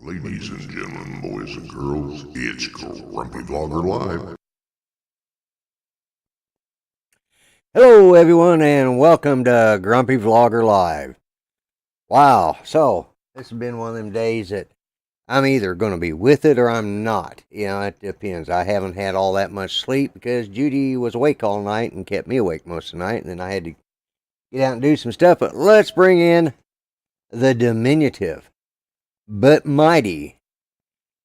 Ladies and gentlemen, boys and girls, it's Grumpy Vlogger Live. Hello, everyone, and welcome to Grumpy Vlogger Live. Wow, so this has been one of them days that I'm either going to be with it or I'm not. You know, it depends. I haven't had all that much sleep because Judy was awake all night and kept me awake most of the night, and then I had to get out and do some stuff. But let's bring in the diminutive but mighty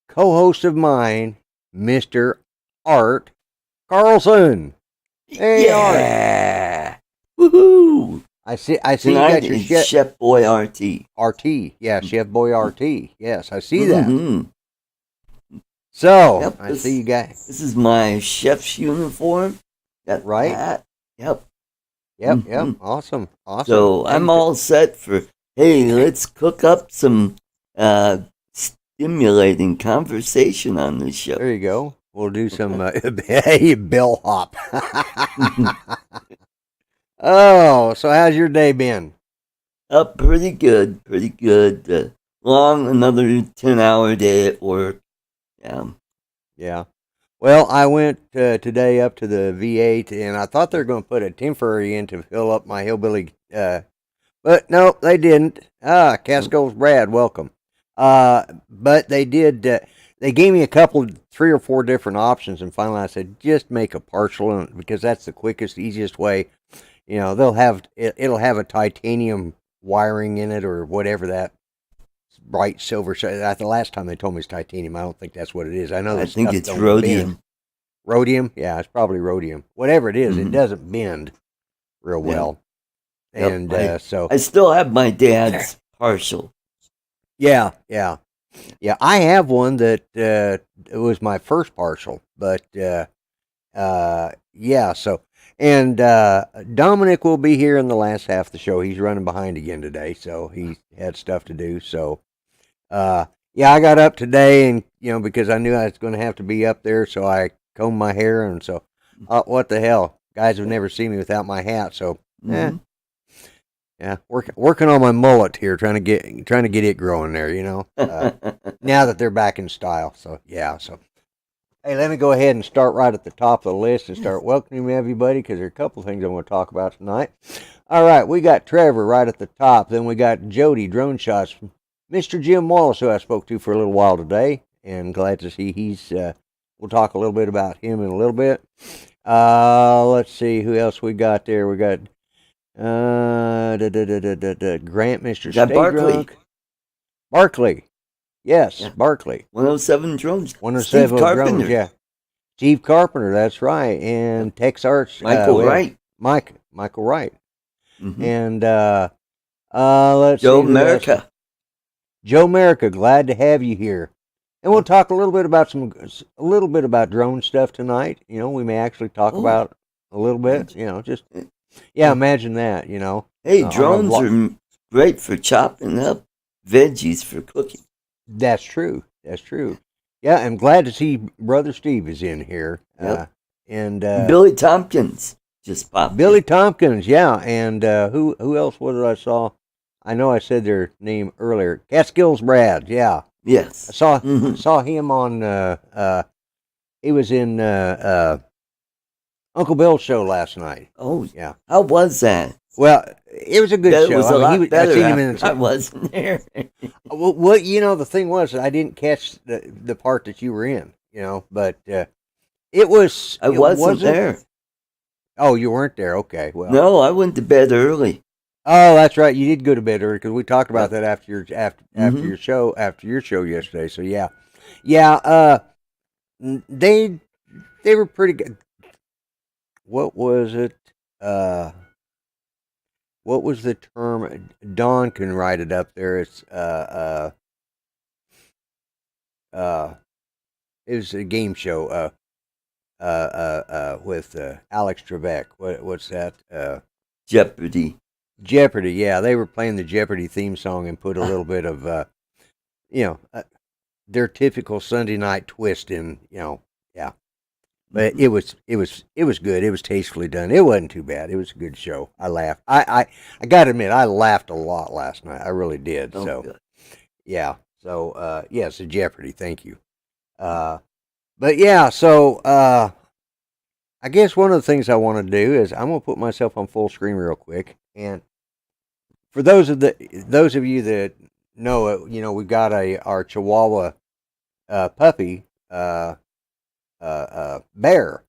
co-host of mine, Mr. Art Carlson. Hey, yeah. Art. Woohoo! I see Tonight you got your Chef Boy RT. RT. Yeah, Chef Boy RT. Yes, I see that. So, Yep, I see you guys. This is my chef's uniform. That Right? hat. Yep. Yep. Awesome. So I'm all set for, hey, let's cook up some stimulating conversation on this show. There you go. We'll do some hey, bellhop. Oh, so how's your day been? Pretty good. Long, another 10-hour day at work. Yeah. Well, I went today up to the V8, and I thought they were going to put a temporary in to fill up my hillbilly, but no, they didn't. Casco's Brad, welcome. But they did. They gave me a couple, 3 or 4 different options, and finally I said, just make a partial, because that's the quickest, easiest way. You know, it'll have a titanium wiring in it or whatever that bright silver. The last time they told me it's titanium. I don't think that's what it is. I know. I think it's rhodium. Bend. Rhodium? Yeah, it's probably rhodium. Whatever it is, it doesn't bend real well. Yep. And so I still have my dad's partial. Yeah. I have one that it was my first partial, but yeah. So and Dominic will be here in the last half of the show. He's running behind again today, so he had stuff to do. So yeah, I got up today, and because I knew I was going to have to be up there, so I combed my hair, and so what the hell, guys have never seen me without my hat, so yeah, working on my mullet here, trying to get it growing there, now that they're back in style. So yeah, so hey, let me go ahead and start right at the top of the list and start welcoming everybody, because there are a couple of things I want to talk about tonight. All right, we got Trevor right at the top. Then we got Jody, Drone Shots, Mr. Jim Wallace, who I spoke to for a little while today, and glad to see he's. We'll talk a little bit about him in a little bit. Let's see who else we got there. We got Grant, Mr. Stay Drunk. Barkley. Yes, Barkley. 107 Drones. 107 Drones, yeah. Steve Carpenter, that's right. And Tex Arts. Michael Wright. Michael Wright. And let's Joe America. Joe America, glad to have you here. And we'll talk a little bit about drone stuff tonight. We may actually talk about a little bit, imagine that, Hey, drones are great for chopping up veggies for cooking. That's true. Yeah, I'm glad to see Brother Steve is in here. Yep. And Billy Tompkins just popped Billy in. Tompkins, yeah. And who else was it I saw? I know I said their name earlier. Catskills Brad, yeah. Yes. I saw him on he was in Uncle Bill's show last night. Oh, yeah. How was that? Well, it was a good show. It was a lot better. I seen him in I wasn't there. Well, the thing was, I didn't catch the part that you were in, but it was. I wasn't there. Oh, you weren't there. Okay, well. No, I went to bed early. Oh, that's right. You did go to bed early, because we talked about that after your show yesterday. So yeah. They were pretty good. What was it? What was the term? Dawn can write it up there. It's it was a game show with Alex Trebek. What's that? Jeopardy. Jeopardy, yeah. They were playing the Jeopardy theme song and put a little bit of their typical Sunday night twist in, yeah. But it was good. It was tastefully done. It wasn't too bad. It was a good show. I laughed. I got to admit, I laughed a lot last night. I really did. Oh, so good. Yeah. So yes, a Jeopardy. Thank you. But yeah, so I guess one of the things I want to do is I'm gonna put myself on full screen real quick, and for those of you that know it, we've got our Chihuahua puppy bear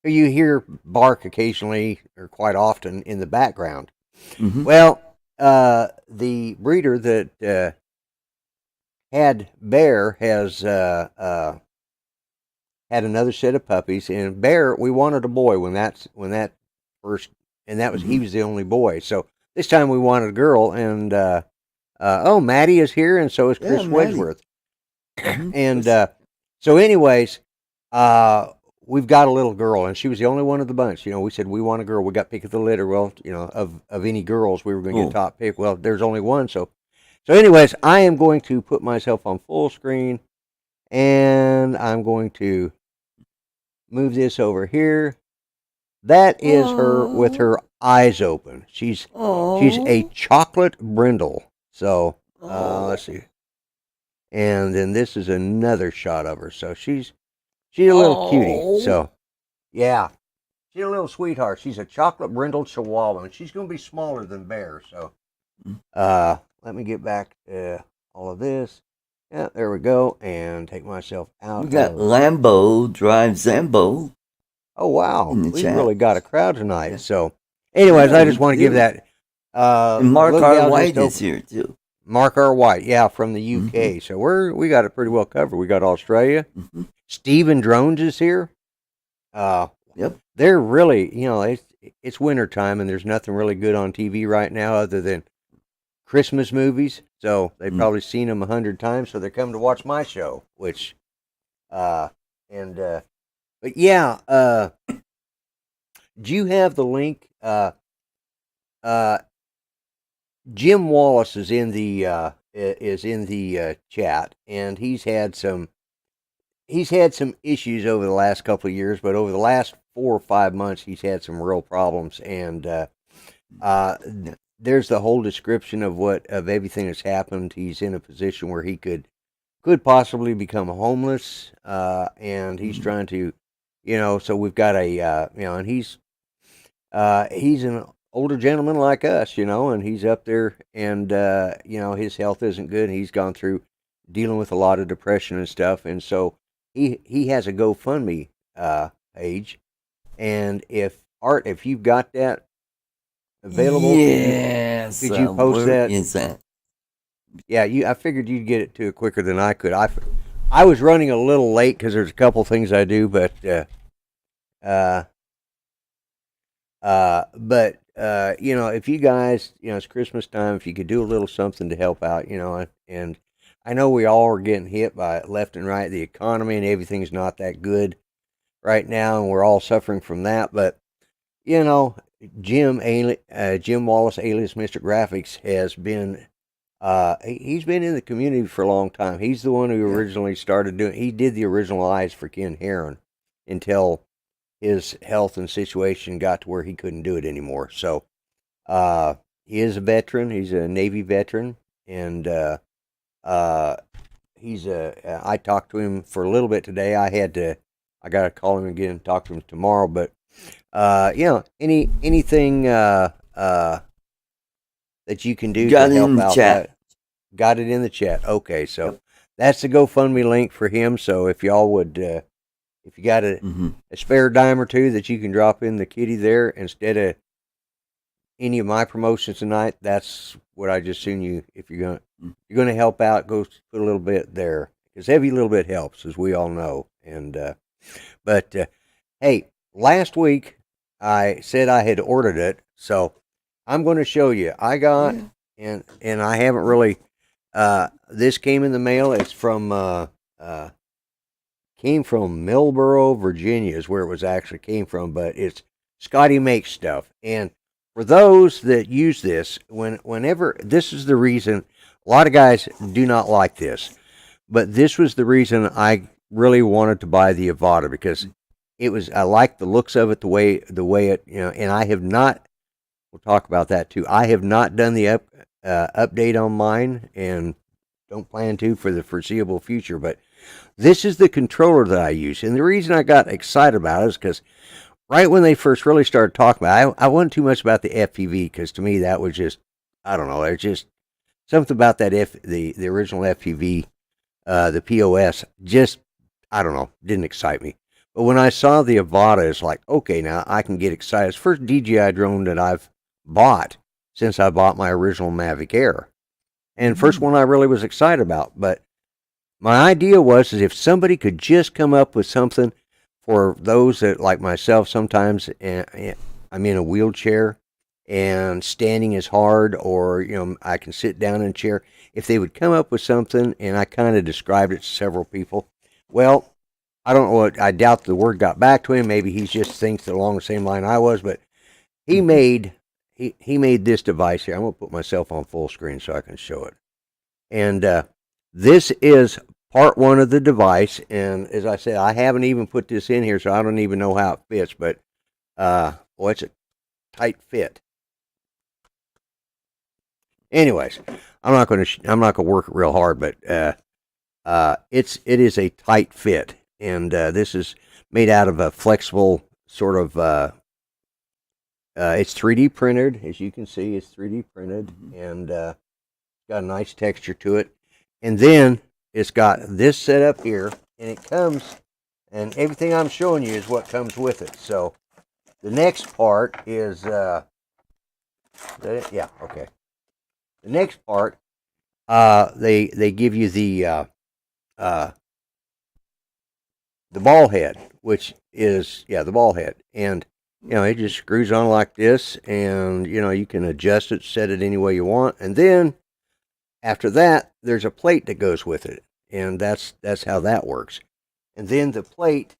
who you hear bark occasionally or quite often in the background. Mm-hmm. Well, the breeder that had Bear has had another set of puppies, and Bear, we wanted a boy when that first, and that was he was the only boy. So this time we wanted a girl, and Maddie is here, and so is Chris Wedgeworth. And so, anyways, we've got a little girl, and she was the only one of the bunch. We said we want a girl. We got pick of the litter. Well, of any girls, we were going to get top pick. Well, there's only one, so anyways, I am going to put myself on full screen, and I'm going to move this over here. That is her with her eyes open. She's a chocolate brindle. So let's see. And then this is another shot of her. So she's a little cutie. So yeah, she's a little sweetheart. She's a chocolate brindle Chihuahua, and she's going to be smaller than Bear. So let me get back to all of this. Yeah, there we go. And take myself out. We got Lambo Drive Zambo. Oh, wow. We really got a crowd tonight. Yeah. So, anyways, I just want to give that. And Mark R. White is here, too. Mark R. White, yeah, from the UK. Mm-hmm. So, we got it pretty well covered. We got Australia. Mm-hmm. Stephen Drones is here. Yep. They're really, it's wintertime, and there's nothing really good on TV right now other than Christmas movies. So, they've probably seen them 100 times, so they're coming to watch my show, which, but yeah, do you have the link? Jim Wallace is in the chat, and he's had some issues over the last couple of years, but over the last 4 or 5 months, he's had some real problems, and there's the whole description of everything that's happened. He's in a position where he could possibly become homeless, and he's trying to. So we've got and he's an older gentleman like us, and he's up there, and his health isn't good. And he's gone through dealing with a lot of depression and stuff, and so he has a GoFundMe page, and if you've got that available, yes, could you post that? Is that? Yeah, I figured you'd get it to it quicker than I could. I was running a little late because there's a couple things I do, but if you guys, it's Christmas time, if you could do a little something to help out, and I know we all are getting hit by left and right. The economy and everything's not that good right now, and we're all suffering from that. But Jim Wallace, alias Mr. Graphics, has been. He's been in the community for a long time. He's the one who originally started he did the original eyes for Ken Heron until his health and situation got to where he couldn't do it anymore. So, he is a veteran. He's a Navy veteran, and I talked to him for a little bit today. I got to call him again and talk to him tomorrow, but, anything, that you can do to help out. Chat. Got it in the chat. Okay, so that's the GoFundMe link for him. So if y'all would, if you got a spare dime or two that you can drop in the kitty there instead of any of my promotions tonight, that's what I just seen you. If you're gonna help out, go put a little bit there, because every little bit helps, as we all know. And but hey, last week I said I had ordered it, so I'm going to show you. I got, and I haven't really, this came in the mail. It's from, came from Millboro, Virginia is where it was actually came from, but it's Scotty Makes Stuff. And for those that use this, whenever, this is the reason, a lot of guys do not like this, but this was the reason I really wanted to buy the Avada, because I like the looks of it, the way it, and I have not, we'll talk about that too. I have not done the update on mine, and don't plan to for the foreseeable future. But this is the controller that I use, and the reason I got excited about it is because right when they first really started talking about it, I wasn't too much about the FPV because to me that was just, I don't know, there's just something about that the original FPV, the POS, just, I don't know, didn't excite me. But when I saw the Avata, it's like, okay, now I can get excited. It's the first DJI drone that I've bought since I bought my original Mavic Air. And first one I really was excited about. But my idea was is if somebody could just come up with something for those that, like myself, sometimes I'm in a wheelchair and standing is hard, or I can sit down in a chair. If they would come up with something, and I kind of described it to several people, well, I don't know. I doubt the word got back to him. Maybe he just thinks along the same line I was, but he made this device here. I'm gonna put myself on full screen so I can show it. And this is part one of the device. And as I said, I haven't even put this in here, so I don't even know how it fits. But it's a tight fit. Anyways, I'm not gonna work it real hard, but it is a tight fit. And this is made out of a flexible sort of, it's 3D printed. As you can see, it's 3D printed, and got a nice texture to it. And then it's got this set up here, and it comes, and everything I'm showing you is what comes with it. So the next part is, yeah, okay. The next part, they give you the ball head, which is, the ball head. And, it just screws on like this, and, you can adjust it, set it any way you want. And then, after that, there's a plate that goes with it. And that's how that works. And then the plate,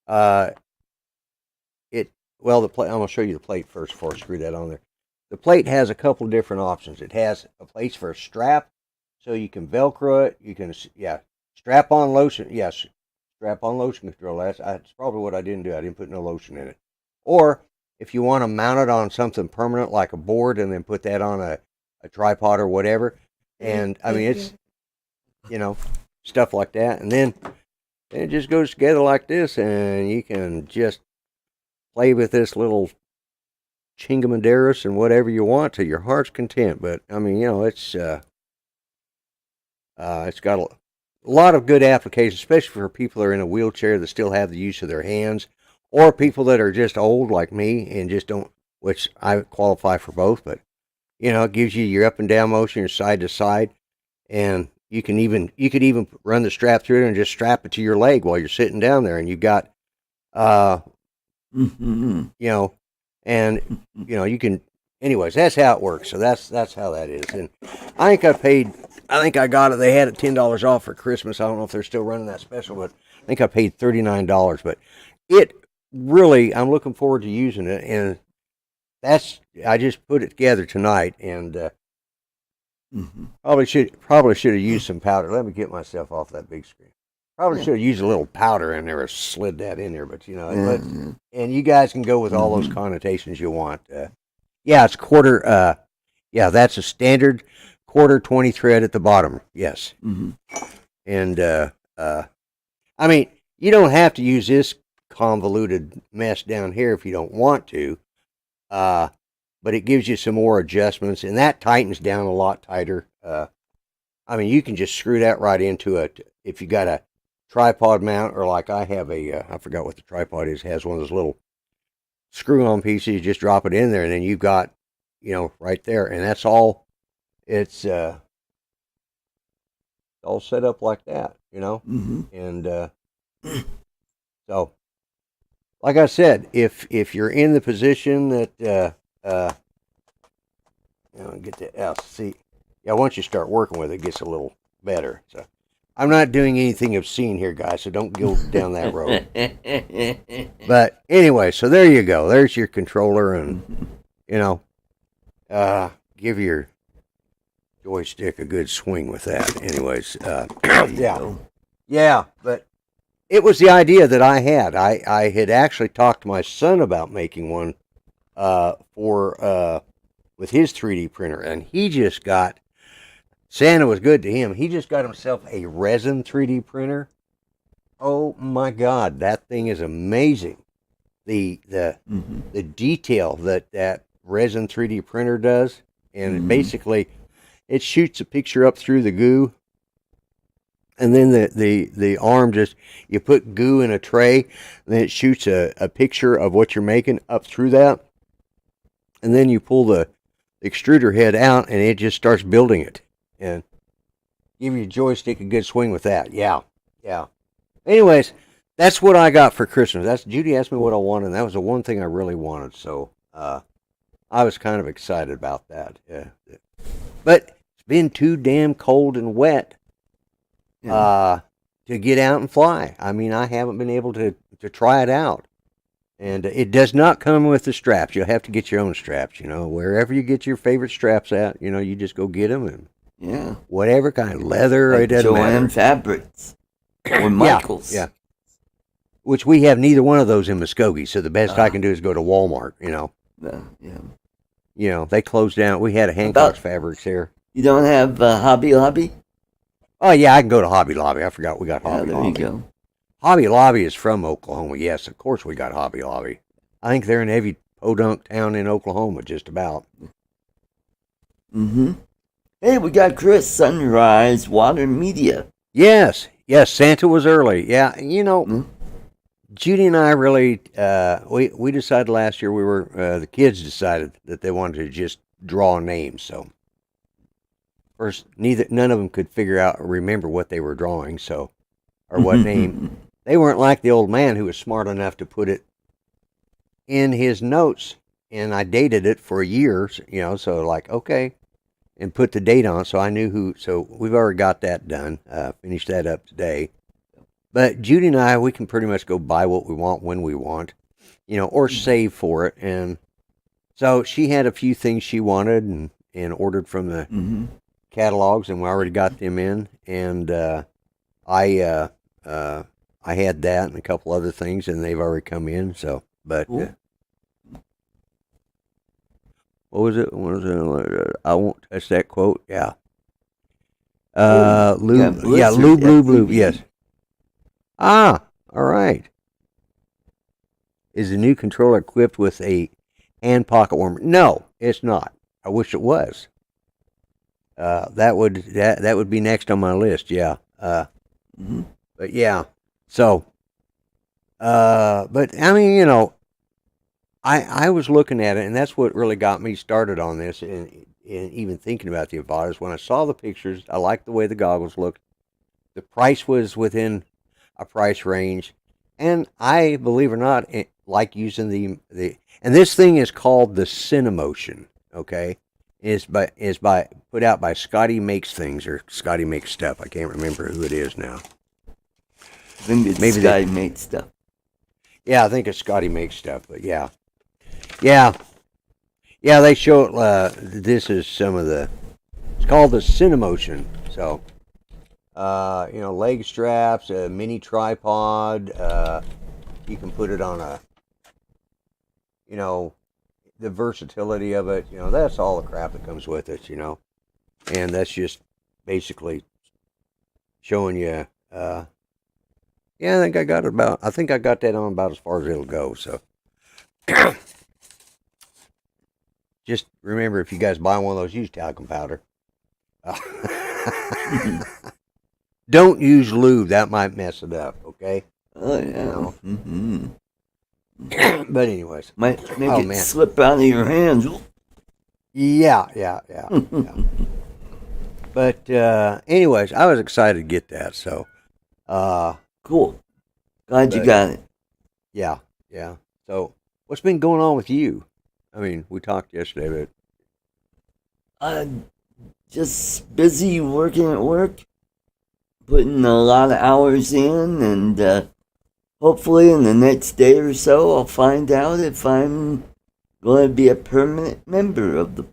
the plate, I'm going to show you the plate first before I screw that on there. The plate has a couple of different options. It has a place for a strap, so you can Velcro it. You can, strap-on lotion. Yes, strap-on lotion control. That's probably what I didn't do. I didn't put no lotion in it. Or if you want to mount it on something permanent like a board and then put that on a tripod or whatever. And, I mean, it's, stuff like that. And then it just goes together like this, and you can just play with this little chingamaderas and whatever you want to your heart's content. But, I mean, it's got a lot of good applications, especially for people that are in a wheelchair that still have the use of their hands, or people that are just old like me and just don't, which I qualify for both, but it gives you your up and down motion, your side to side, and you could even run the strap through it and just strap it to your leg while you're sitting down there, and you got and you can, anyways, that's how it works. So that's how that is. And I think I got it. They had it $10 off for Christmas. I don't know if they're still running that special, but I think I paid $39. But it really, I'm looking forward to using it. And I just put it together tonight, and probably should have used some powder. Let me get myself off that big screen. Probably should have used a little powder in there or slid that in there, but and you guys can go with all those connotations you want. It's quarter. That's a standard quarter 20 thread at the bottom. Yes. And I mean, you don't have to use this convoluted mess down here if you don't want to, but it gives you some more adjustments, and that tightens down a lot tighter. I mean, you can just screw that right into it if you got a tripod mount, or like I have I forgot what the tripod is, has one of those little screw-on pieces. You just drop it in there, and then you've got, right there, and that's all. It's all set up like that, and so, like I said, if you're in the position that get the out, see, once you start working with it, it gets a little better. So I'm not doing anything obscene here, guys, so don't go down that road. But anyway, so there you go. There's your controller, and give your joystick a good swing with that. Anyways, but it was the idea that I had. I had actually talked to my son about making one with his 3D printer, and he just got Santa was good to him. He just got himself a resin 3D printer. Oh my God, that thing is amazing. The detail that resin 3D printer does, and basically it shoots a picture up through the goo, and then the arm just, you put goo in a tray, and then it shoots a picture of what you're making up through that, and then you pull the extruder head out, and it just starts building it, and give your joystick a good swing with that. Yeah. Anyways, that's what I got for Christmas. Judy asked me what I wanted, and that was the one thing I really wanted. So I was kind of excited about that. Yeah. But it's been too damn cold and wet to get out and fly. I mean, I haven't been able to try it out. And it does not come with the straps. You'll have to get your own straps, wherever you get your favorite straps at, you just go get them. And whatever kind of leather, like it doesn't matter. Joanne Fabrics or Michaels. Yeah. Which we have neither one of those in Muskogee, so the best I can do is go to Walmart, They closed down. We had a Hancock's Fabrics here. You don't have Hobby Lobby? Oh, yeah, I can go to Hobby Lobby. I forgot we got Hobby Lobby. There you go. Hobby Lobby is from Oklahoma. Yes, of course we got Hobby Lobby. I think they're in every podunk town in Oklahoma, just about. Hey, we got Chris, Sunrise Water Media. Yes, Santa was early. Yeah, Judy and I really, we decided last year the kids decided that they wanted to just draw names. So first, none of them could remember what they were drawing, or what name. They weren't like the old man who was smart enough to put it in his notes, and I dated it for years, so like, okay, and put the date on, so I knew who. So we've already got that done, finished that up today. But Judy and I, we can pretty much go buy what we want when we want, or save for it. And so she had a few things she wanted and ordered from the catalogs, and we already got them in. And I had that and a couple other things, and they've already come in. So, but what was it? I won't touch that quote. Yeah. Lube. Yes. Ah, all right. Is the new controller equipped with a hand pocket warmer? No, it's not. I wish it was. That would be next on my list. Yeah. But yeah. So. But I mean, I was looking at it, and that's what really got me started on this, and even thinking about the Avatas. When I saw the pictures, I liked the way the goggles looked. The price was within a price range, and I, believe it or not, like using the and this thing is called the CineMotion. Okay, is put out by Scotty Makes Things, or Scotty Makes Stuff. I can't remember who it is now. I think it's maybe Scotty Makes Stuff. Yeah, I think it's Scotty Makes Stuff, but yeah. They show this is some of the. It's called the CineMotion. So. Leg straps, a mini tripod. You can put it on the versatility of it. That's all the crap that comes with it. And that's just basically showing you. I think I got that on about as far as it'll go. So, just remember, if you guys buy one of those, use talcum powder. Don't use lube. That might mess it up, okay? Oh, yeah. But anyways. Might make it slip out of your hands. Yeah. But anyways, I was excited to get that, so. Cool. Glad you got it. Yeah. So, what's been going on with you? I mean, we talked yesterday, but. Just busy working at work. Putting a lot of hours in, and hopefully in the next day or so I'll find out if I'm going to be a permanent member of the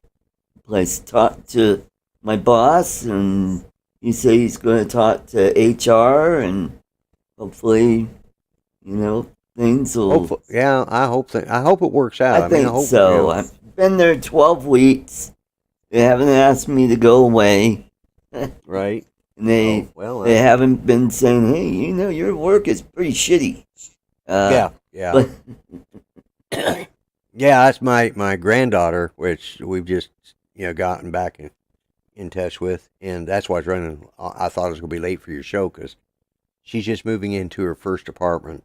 place. Talk to my boss, and he said he's going to talk to HR, and hopefully, things will. I hope it works out. I think so. I've been there 12 weeks. They haven't asked me to go away. right. And they Oh, well, they haven't been saying, hey, your work is pretty shitty. yeah. But Yeah, that's my granddaughter, which we've just gotten back in touch with, and that's why I was running. I thought I was going to be late for your show because she's just moving into her first apartment,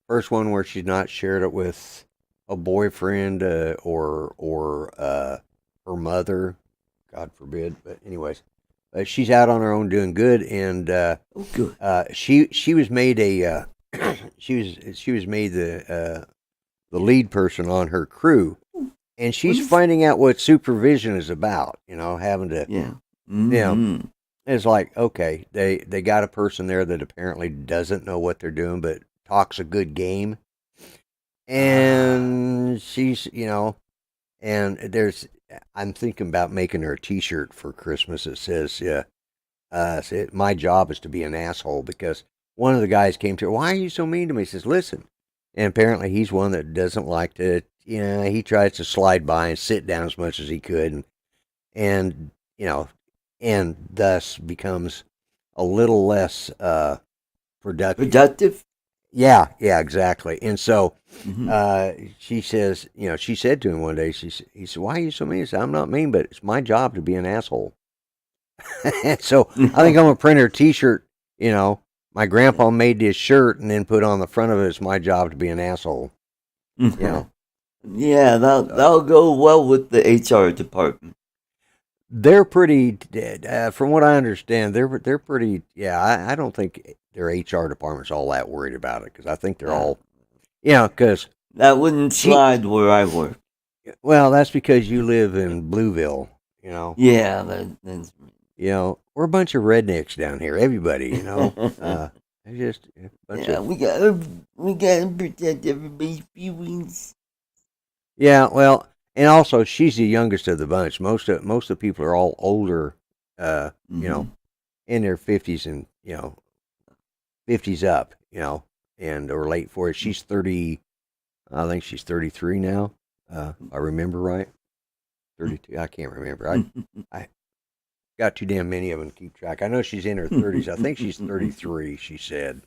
first one where she's not shared it with a boyfriend or her mother, God forbid. But anyways, she's out on her own doing good, and good. she was made a she was made the lead person on her crew, and she's finding out what supervision is about. Having to it's like, okay, they got a person there that apparently doesn't know what they're doing, but talks a good game, and she's and I'm thinking about making her a T-shirt for Christmas that says, my job is to be an asshole, because one of the guys came to her, why are you so mean to me? He says, listen. And apparently he's one that doesn't like to, he tries to slide by and sit down as much as he could. And thus becomes a little less productive. Productive? Yeah, exactly. And so she says, she said to him one day, he said, why are you so mean? I said, I'm not mean, but it's my job to be an asshole. And so I think I'm going to print her a T-shirt, my grandpa made this shirt and then put on the front of it, it's my job to be an asshole. Yeah, that'll go well with the HR department. They're pretty, from what I understand, they're pretty, I don't think their HR department's all that worried about it, because I think they're all, because... That wouldn't slide where I work. Well, that's because you live in Blueville, Yeah, that's... we're a bunch of rednecks down here, everybody, just a bunch of... we gotta protect everybody's feelings. Yeah, well, and also she's the youngest of the bunch. Most of the people are all older, in their 50s and 50s up, and or late 40s. She's 30. I think she's 33 now. If I remember right. 32. I can't remember. I got too damn many of them to keep track. I know she's in her 30s. I think she's 33. She said,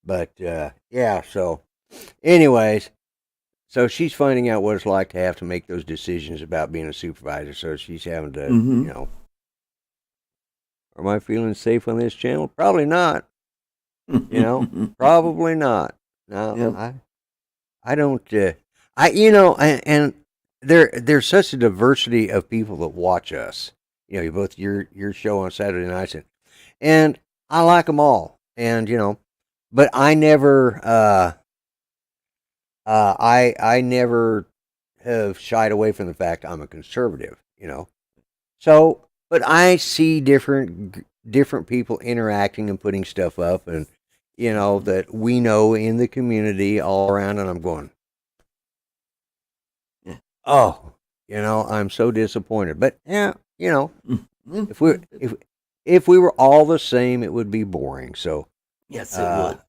But So, anyways. So she's finding out what it's like to have to make those decisions about being a supervisor. So she's having to, am I feeling safe on this channel? Probably not. Probably not. No, I don't. And there's such a diversity of people that watch us. Both your show on Saturday nights, and I like them all. And but I never. I never have shied away from the fact I'm a conservative, So, but I see different people interacting and putting stuff up, and that we know in the community all around, and I'm going, oh, I'm so disappointed. But if we were all the same, it would be boring. So yes, it would.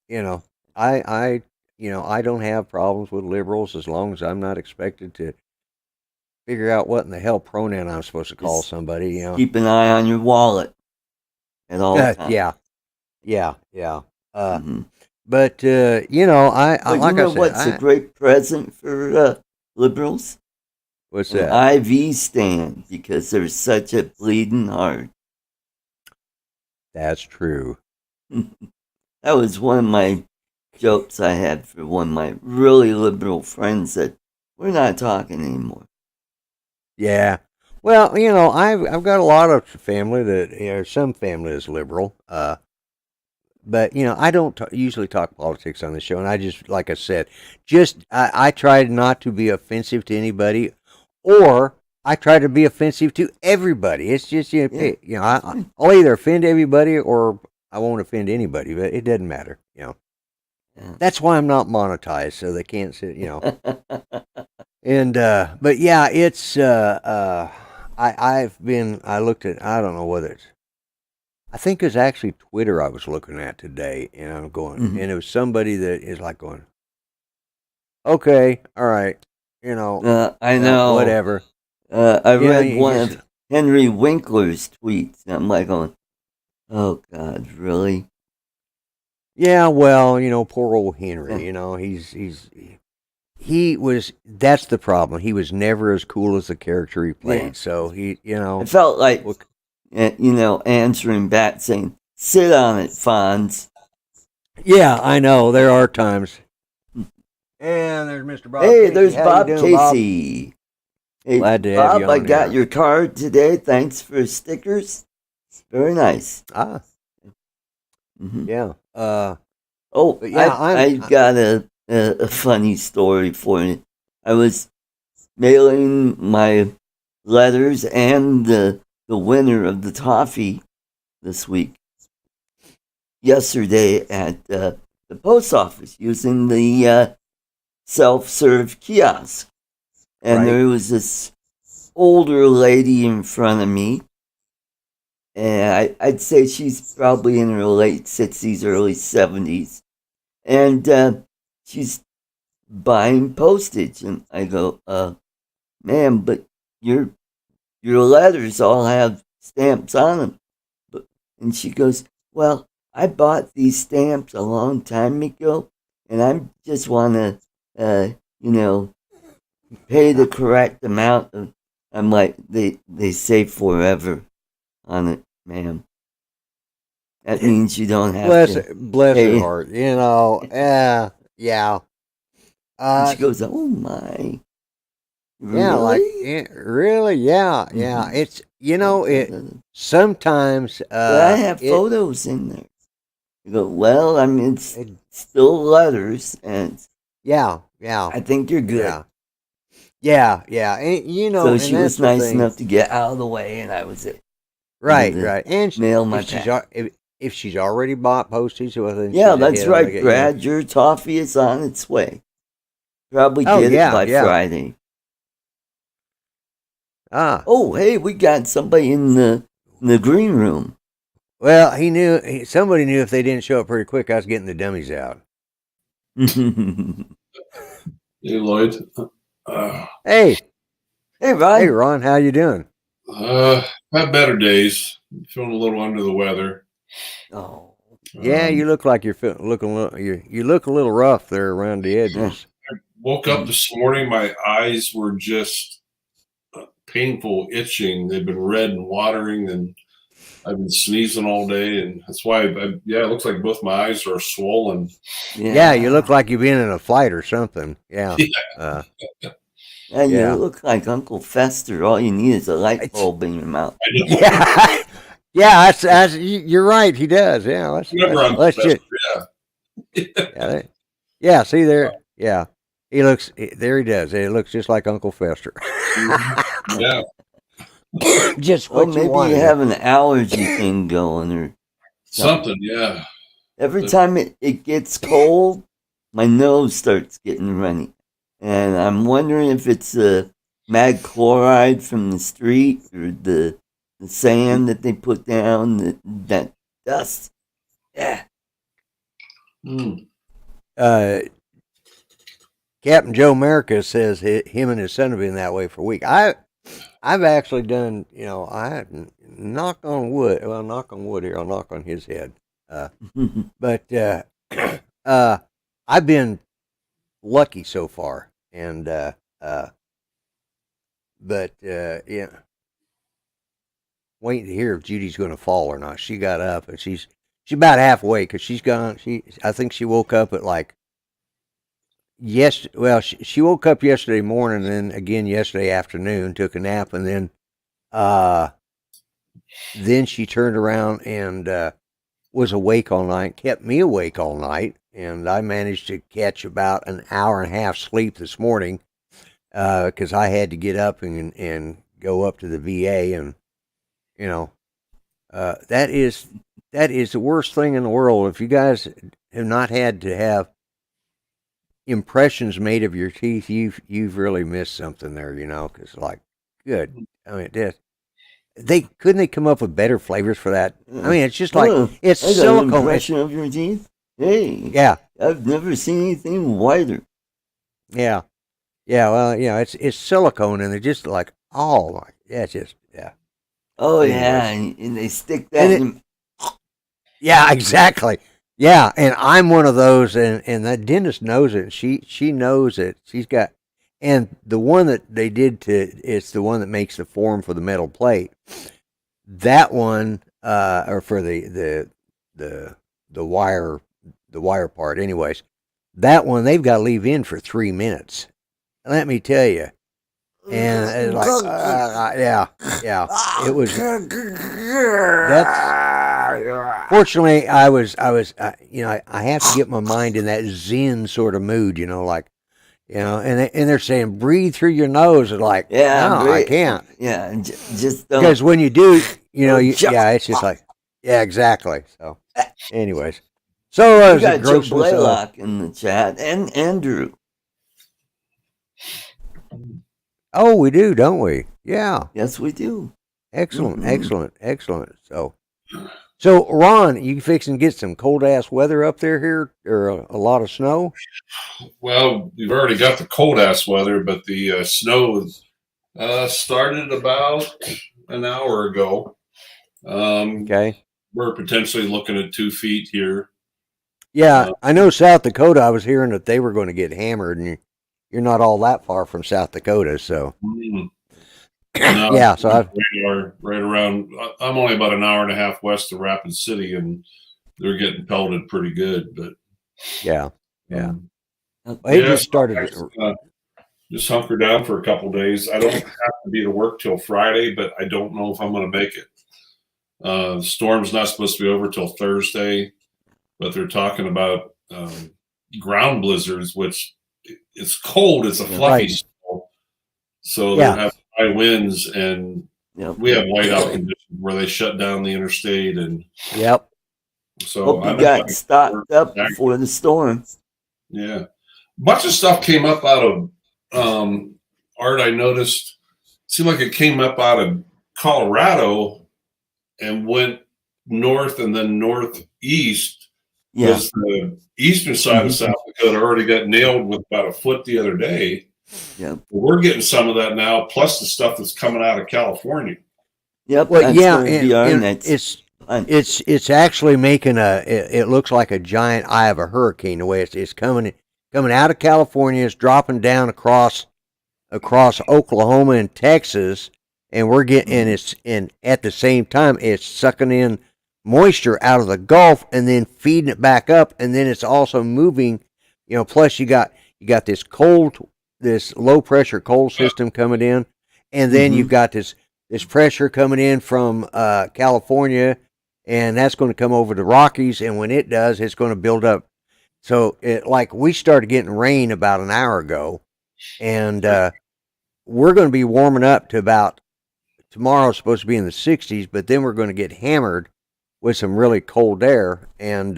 I don't have problems with liberals as long as I'm not expected to figure out what in the hell pronoun I'm supposed to call somebody. Keep an eye on your wallet at all times. Yeah. But I like I said, what's a great present for liberals? What's an that? IV stand, because they're such a bleeding heart. That's true. That was one of my jokes I had for one of my really liberal friends that we're not talking anymore. Yeah. Well, I've got a lot of family that, some family is liberal. But, I don't usually talk politics on the show. And I just, like I said, I try not to be offensive to anybody, or I try to be offensive to everybody. It's just, I'll either offend everybody or I won't offend anybody, but it doesn't matter, That's why I'm not monetized, so they can't sit, And but yeah, it's I looked at, I don't know whether it's, I think it's actually Twitter I was looking at today, and I'm going, and it was somebody that is like going, okay, all right, I know, whatever. I read one of Henry Winkler's tweets. And I'm like going, oh God, really? Yeah, well, poor old Henry. He was. That's the problem. He was never as cool as the character he played. Yeah. So It felt like, answering back saying, "Sit on it, Fonz." Yeah, I know. There are times. And there's Mr. Bob. Hey, Casey. there's How Bob you doing, Bob? Casey. Hey, Glad to have Bob, you I on got here. your card today. Thanks for stickers. Very nice. Ah, Mhm. yeah. Oh, But yeah, I've got a funny story for you. I was mailing my letters and the winner of the toffee this week yesterday at the post office using the self-serve kiosk, and Right. there was this older lady in front of me, and I'd say she's probably in her late 60s, early 70s, and she's buying postage, and I go, ma'am, but your letters all have stamps on them. And she goes, well, I bought these stamps a long time ago, and I just want to, pay the correct amount of. I'm like, they say forever on it, ma'am. That means you don't have to. Bless pay. her heart. Yeah. And she goes, oh my. Yeah, Really? really, yeah. Mhm. It's it sometimes. But I have photos in there. You go, well, I mean, it's still letters, and Yeah. I think you're good. Yeah. And, So and she that's was the nice thing. enough to get out of the way, and I was it. Right. to And mail my if she's pack. if she's already bought postage, well, then Yeah, she's that's ahead on right, it, Brad. Your toffee is on its way. Probably Oh, get yeah, it by yeah. Friday. Ah. Oh, hey, we got somebody in the green room. Well, somebody knew if they didn't show up pretty quick, I was getting the dummies out. Hey, Lloyd. Hey, Ron. Hey, Ron, how you doing? Had better days. Feeling a little under the weather. Oh, Yeah, you look like you're looking. You look a little rough there around the edges. Woke up this morning. My eyes were just painful, itching. They've been red and watering, and I've been sneezing all day, and that's why. It looks like both my eyes are swollen. Yeah, you look like you've been in a fight or something. Yeah. And Yeah. you look like Uncle Fester. All you need is a light bulb in your mouth. Yeah. Yeah, you're right. He does. Yeah. Let's just. Yeah. See there. Yeah. He looks. There he does. It looks just like Uncle Fester. Yeah. Just Well, what maybe you wanted. you have an allergy thing going or Something. Yeah. every time it gets cold, my nose starts getting runny. And I'm wondering if it's mag chloride from the street or the sand that they put down, that dust. Yeah. Captain Joe America says him and his son have been that way for a week. I've actually done, I knock on wood. Well, knock on wood here. I'll knock on his head. But I've been lucky so far, and yeah, waiting to hear if Judy's going to fall or not. She got up and she's about halfway because she's gone. I think she woke up at like. Yes, well, she woke up yesterday morning, and then again yesterday afternoon, took a nap, and then she turned around and was awake all night, kept me awake all night, and I managed to catch about an hour and a half sleep this morning because I had to get up and go up to the VA, and that is the worst thing in the world. If you guys have not had to have impressions made of your teeth, you've really missed something there, because good. I mean, couldn't they come up with better flavors for that? I mean, it's just like it's I got silicone. an impression of your teeth. Hey, Yeah, I've never seen anything whiter. yeah. Well, it's silicone, and they're just like, oh my, yeah, it's just Oh Anyways. yeah, and they stick that And in. Yeah, exactly. Yeah, and I'm one of those, and that dentist knows it. She knows it. She's got, and the one that they did to, it's the one that makes the form for the metal plate. That one, or for the wire part. Anyways, that one they've got to leave in for 3 minutes. Let me tell you. And it's like, yeah, it was. That's fortunately, I was, I have to get my mind in that Zen sort of mood, like, and they're saying breathe through your nose, and like, Yeah, no, I can't, Yeah, and just don't. because when you do, it's just like, yeah, exactly. So, anyways, so We was got it Joe grossness of, Blaylock in the chat and Andrew. oh, we do, don't we? Yeah. Yes, we do. Excellent, Mhm. excellent. So Ron, you fixing to get some cold ass weather up there here, or a lot of snow? Well, we've already got the cold ass weather, but the snow started about an hour ago. Okay. We're potentially looking at 2 feet here. Yeah, I know South Dakota. I was hearing that they were going to get hammered, and you're not all that far from South Dakota, so No, yeah. So we are right around. I'm only about an hour and a half west of Rapid City, and they're getting pelted pretty good. But yeah. yeah, just started. Just hunker down for a couple days. I don't have to be to work till Friday, but I don't know if I'm going to make it. The storm's not supposed to be over till Thursday, but they're talking about ground blizzards, which it's cold. It's a fluffy snow, so they're having high winds, and we have whiteout conditions where they shut down the interstate, and so hope you got stocked up before the storm. Yeah, a bunch of stuff came up out of Art. I noticed seemed like it came up out of Colorado and went north and then northeast. Because the eastern side of South Dakota already got nailed with about a foot the other day. Yeah, we're getting some of that now, plus the stuff that's coming out of California. Yep. Well, yeah, it's actually making it looks like a giant eye of a hurricane the way it's coming out of California. It's dropping down across Oklahoma and Texas, and we're getting and at the same time it's sucking in moisture out of the Gulf and then feeding it back up, and then it's also moving. Plus you got this low pressure cold system coming in, and then you've got this pressure coming in from California, and that's going to come over the Rockies, and when it does, it's going to build up. So we started getting rain about an hour ago, and we're going to be warming up to about tomorrow's supposed to be in the 60s, but then we're going to get hammered with some really cold air, and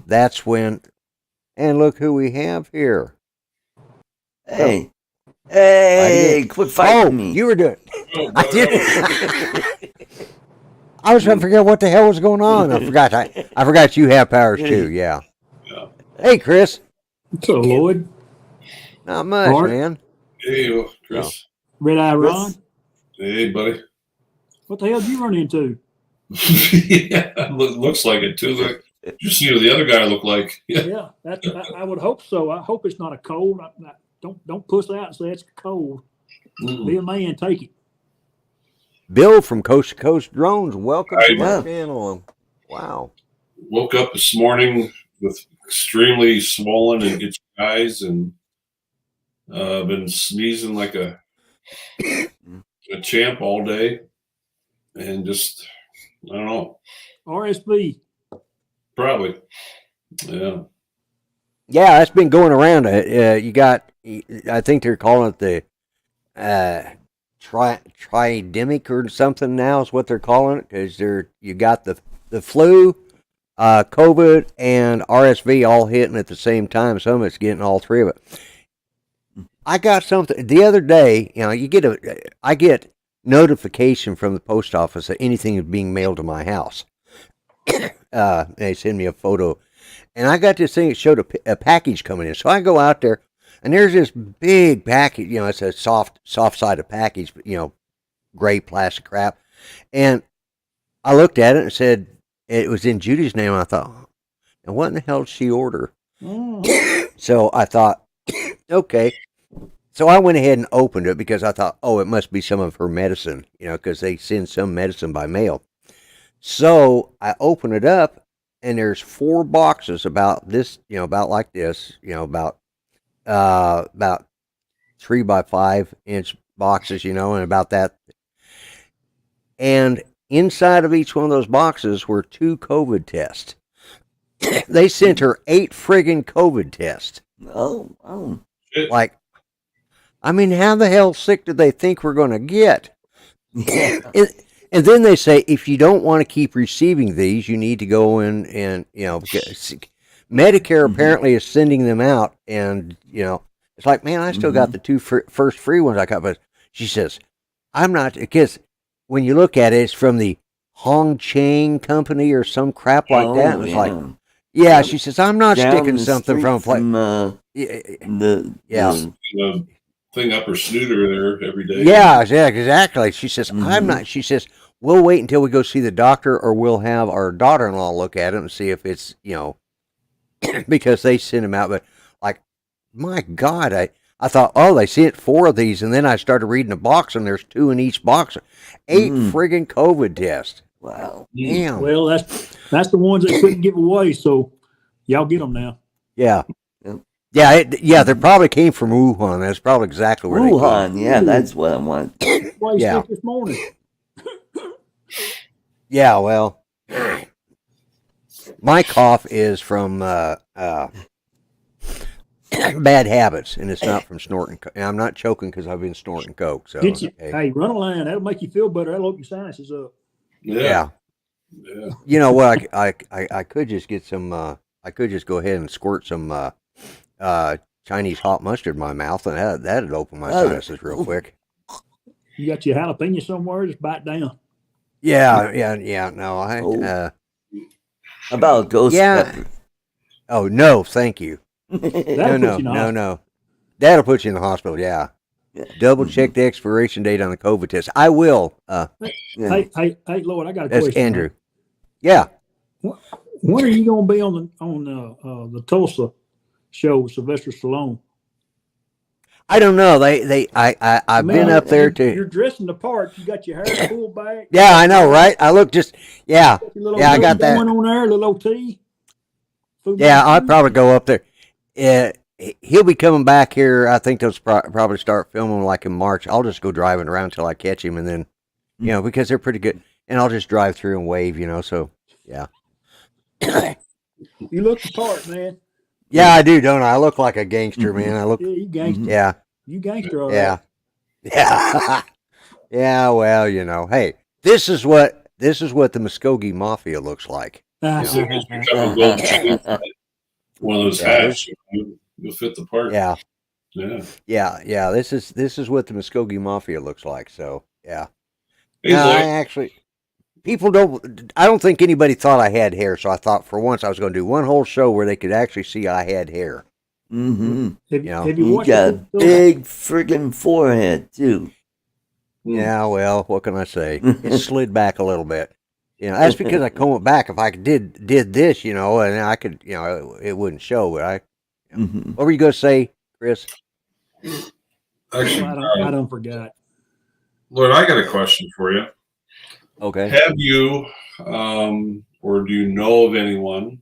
that's when. And look who we have here. Hey, quit fighting me! You were doing. I did. I was trying to figure out what the hell was going on. I forgot you have powers too. Yeah. Hey, Chris. What's up, Lloyd? Not much, Art? man. Hey, Chris. Red Eye Ron? Hey, buddy. What the hell did you run into? Yeah, looks like it too. Like, you see what the other guy looked like. Yeah, I would hope so. I hope it's not a cold. Don't push out and say it's cold. Be a man, take it. Bill from Coast to Coast Drones, welcome to my channel. Wow. Woke up this morning with extremely swollen and itchy eyes, and been sneezing like a champ all day, and just I don't know. RSV. Probably. Yeah. Yeah, that's been going around. You got, I think they're calling it the tridemic or something now is what they're calling it, because you got the flu, COVID, and RSV all hitting at the same time. Some of it's getting all three of it. I got something the other day. I get notification from the post office that anything is being mailed to my house. They send me a photo, and I got this thing that showed a package coming in. So I go out there, and there's this big package. It's a soft sided package, gray plastic wrap. And I looked at it and said it was in Judy's name. And I thought, and what in the hell did she order? So I thought, okay. So I went ahead and opened it because I thought, oh, it must be some of her medicine, because they send some medicine by mail. So I open it up, and there's 4 boxes about this, about like this, about 3 by 5 inch boxes, and about that. And inside of each one of those boxes were 2 COVID tests. They sent her 8 friggin' COVID tests. Oh. Like, I mean, how the hell sick do they think we're going to get? Yeah. And then they say, if you don't want to keep receiving these, you need to go in and, Medicare apparently is sending them out. And, it's like, man, I still got the 2 first free ones I got. But she says, I'm not, because when you look at it, it's from the Hong Chang company or some crap like that. And it's like, yeah, she says, I'm not Down sticking the something street from the Thing up her snooter there every day. Yeah, exactly. She says, I'm not. She says, we'll wait until we go see the doctor, or we'll have our daughter-in-law look at it and see if it's, because they sent them out. But like, my God, I thought, oh, they sent 4 of these, and then I started reading the box, and there's 2 in each box. 8 friggin' COVID tests. Wow. Damn. Well, that's the ones they couldn't give away, so y'all get them now. Yeah. Yep. Yeah, they probably came from Wuhan. That's probably exactly where they came. Wuhan, yeah, that's what I want. Why you Yeah. sick this morning? Yeah, well, my cough is from bad habits, and it's not from snorting. And I'm not choking because I've been snorting coke. So Get you, hey, run a line. That'll make you feel better. That'll open your sinuses up. yeah. You know what? I could just get some. I could just go ahead and squirt some Chinese hot mustard in my mouth, and that'd open my sinuses real quick. You got your jalapeno somewhere? Just bite down. Yeah. No, About ghost pepper. Oh no, thank you. That'll No. That'll put you in the hospital. Yeah. Double check the expiration date on the COVID test. I will. Hey, Lloyd, I got a That's question. Andrew. Yeah. When are you going to be on the Tulsa show with Sylvester Stallone? I don't know. I've been up there You're to. dressing the part. You got your hair pulled back. Yeah, I know, right? I look just. Yeah, Yeah, I got that. Going on there, a little OT. Yeah, I'd probably go up there. He'll be coming back here. I think they'll probably start filming like in March. I'll just go driving around till I catch him, and then, because they're pretty good, and I'll just drive through and wave, So, yeah. You look the part, man. Yeah, I do, don't I? I look like a gangster, man. I look. Yeah, you gangster. Yeah. You gangster, all Yeah. right. Yeah. Yeah. Well, hey, this is what the Muskogee Mafia looks like. One of those hats, you'll fit the part. Yeah. Yeah. This is what the Muskogee Mafia looks like. So yeah. Hey, No, Lloyd. I don't think anybody thought I had hair, so I thought for once I was going to do one whole show where they could actually see I had hair. Mm-hmm. Have you You watched got a it? big friggin' forehead, too. Yeah, well, what can I say? It slid back a little bit. That's because I comb it back. If I did this, and I could, it wouldn't show. But what were you going to say, Chris? Actually, I don't forget. Lloyd, I got a question for you. Okay. Have you, or do you know of anyone?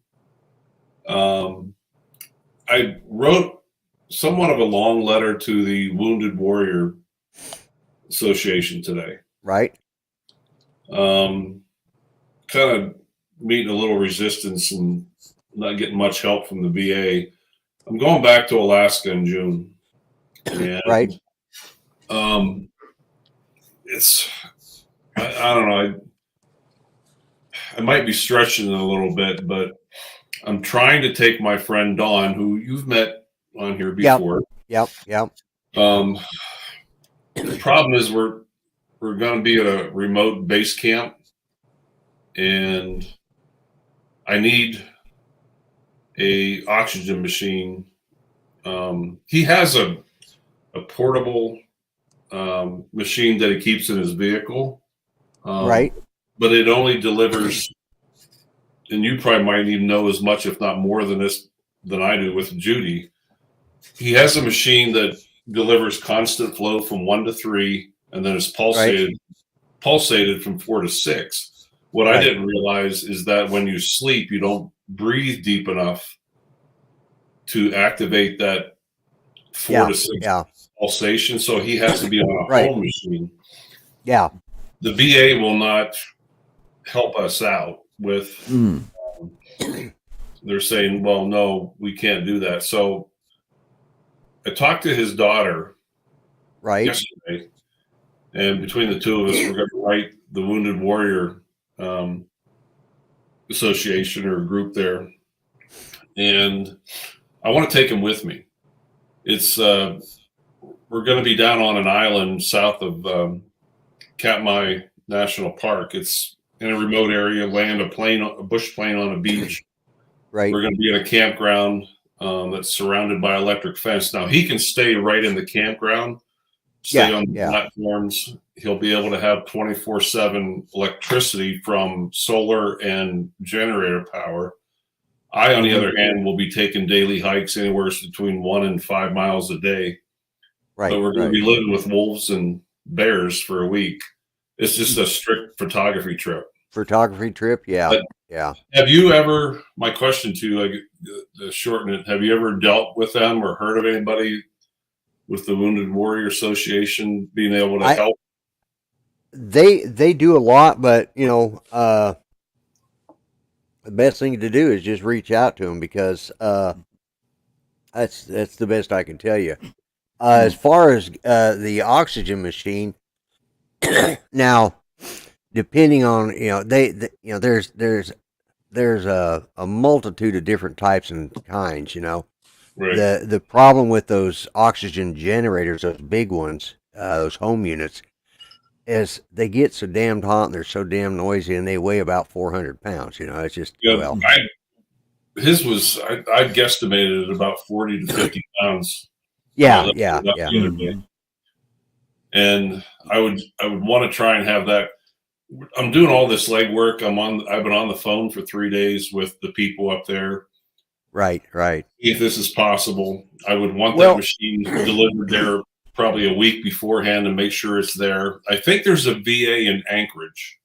I wrote somewhat of a long letter to the Wounded Warrior Association today. Right. Kind of meeting a little resistance and not getting much help from the VA. I'm going back to Alaska in June. And, right. It's, I don't know. I might be stretching it a little bit, but I'm trying to take my friend Dawn, who you've met on here before. Yep. The problem is we're going to be at a remote base camp, and I need a oxygen machine. He has a portable machine that he keeps in his vehicle. Right. But it only delivers, and you probably might even know as much, if not more than this, than I do with Judy. He has a machine that delivers constant flow from 1 to 3, and then is pulsated from 4 to 6. What I didn't realize is that when you sleep, you don't breathe deep enough to activate that 4 to 6 pulsation. So he has to be on a home machine. Yeah. The VA will not help us out with. They're saying, well, no, we can't do that. So I talked to his daughter yesterday, and between the two of us, we're going to write the Wounded Warrior Association or group there, and I want to take him with me. It's we're going to be down on an island south of Katmai National Park. It's in a remote area, land a bush plane on a beach. Right. We're going to be in a campground that's surrounded by electric fence. Now he can stay right in the campground, stay on the platforms. He'll be able to have 24/7 electricity from solar and generator power. I, on the other hand, will be taking daily hikes anywhere between 1 and 5 miles a day. Right. But we're going to be living with wolves and bears for a week. It's just a strict photography trip. Yeah. But have you ever, my question to you, to shorten it, have you ever dealt with them or heard of anybody with the Wounded Warrior Association being able to help? They do a lot, but, you know, the best thing to do is just reach out to them, because that's the best I can tell you. As far as the oxygen machine, now, depending on, you know, there's a multitude of different types and kinds, you know. Right. The problem with those oxygen generators, those big ones, those home units, is they get so damned hot and they're so damn noisy, and they weigh about 400 pounds. You know, it's just, his was, I guesstimated at about 40 to 50 pounds. Yeah. And I would want to try and have that. I'm doing all this legwork. I've been on the phone for 3 days with the people up there. Right. If this is possible, I would want that machine delivered there probably a week beforehand and make sure it's there. I think there's a VA in Anchorage,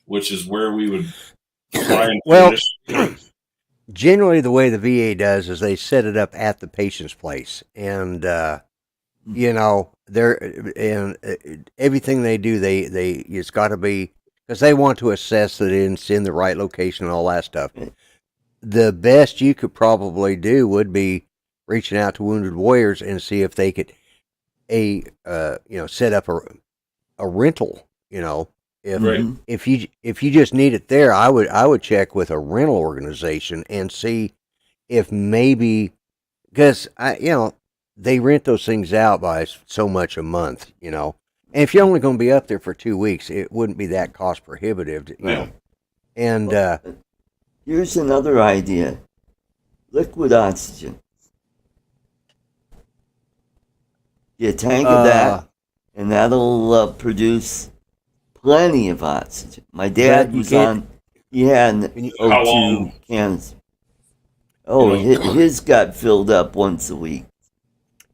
which is where we would fly. Generally the way the VA does is they set it up at the patient's place, and you know, everything they do, it's got to be, because they want to assess that it's in the right location and all that stuff. The best you could probably do would be reaching out to Wounded Warriors and see if they could set up a rental. You know, if you just need it there, I would check with a rental organization and see if maybe, because they rent those things out by so much a month, you know. And if you're only going to be up there for 2 weeks, it wouldn't be that cost prohibitive, you know. And here's another idea: liquid oxygen. Get a tank of that, and that'll produce plenty of oxygen. My dad was on; he had an O2 cans. Oh, his got filled up once a week.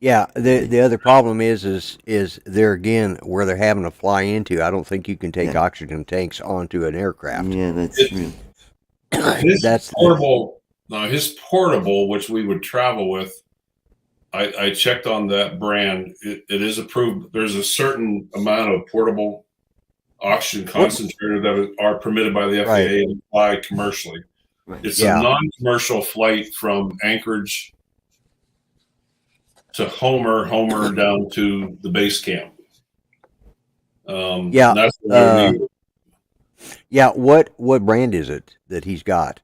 Yeah, the other problem is there again where they're having to fly into. I don't think you can take oxygen tanks onto an aircraft. Yeah, that's true. His portable, which we would travel with, I checked on that brand. It is approved. There's a certain amount of portable oxygen concentrator that are permitted by the FAA to fly commercially. Right. It's a non-commercial flight from Anchorage to Homer down to the base camp. That's what brand is it that he's got?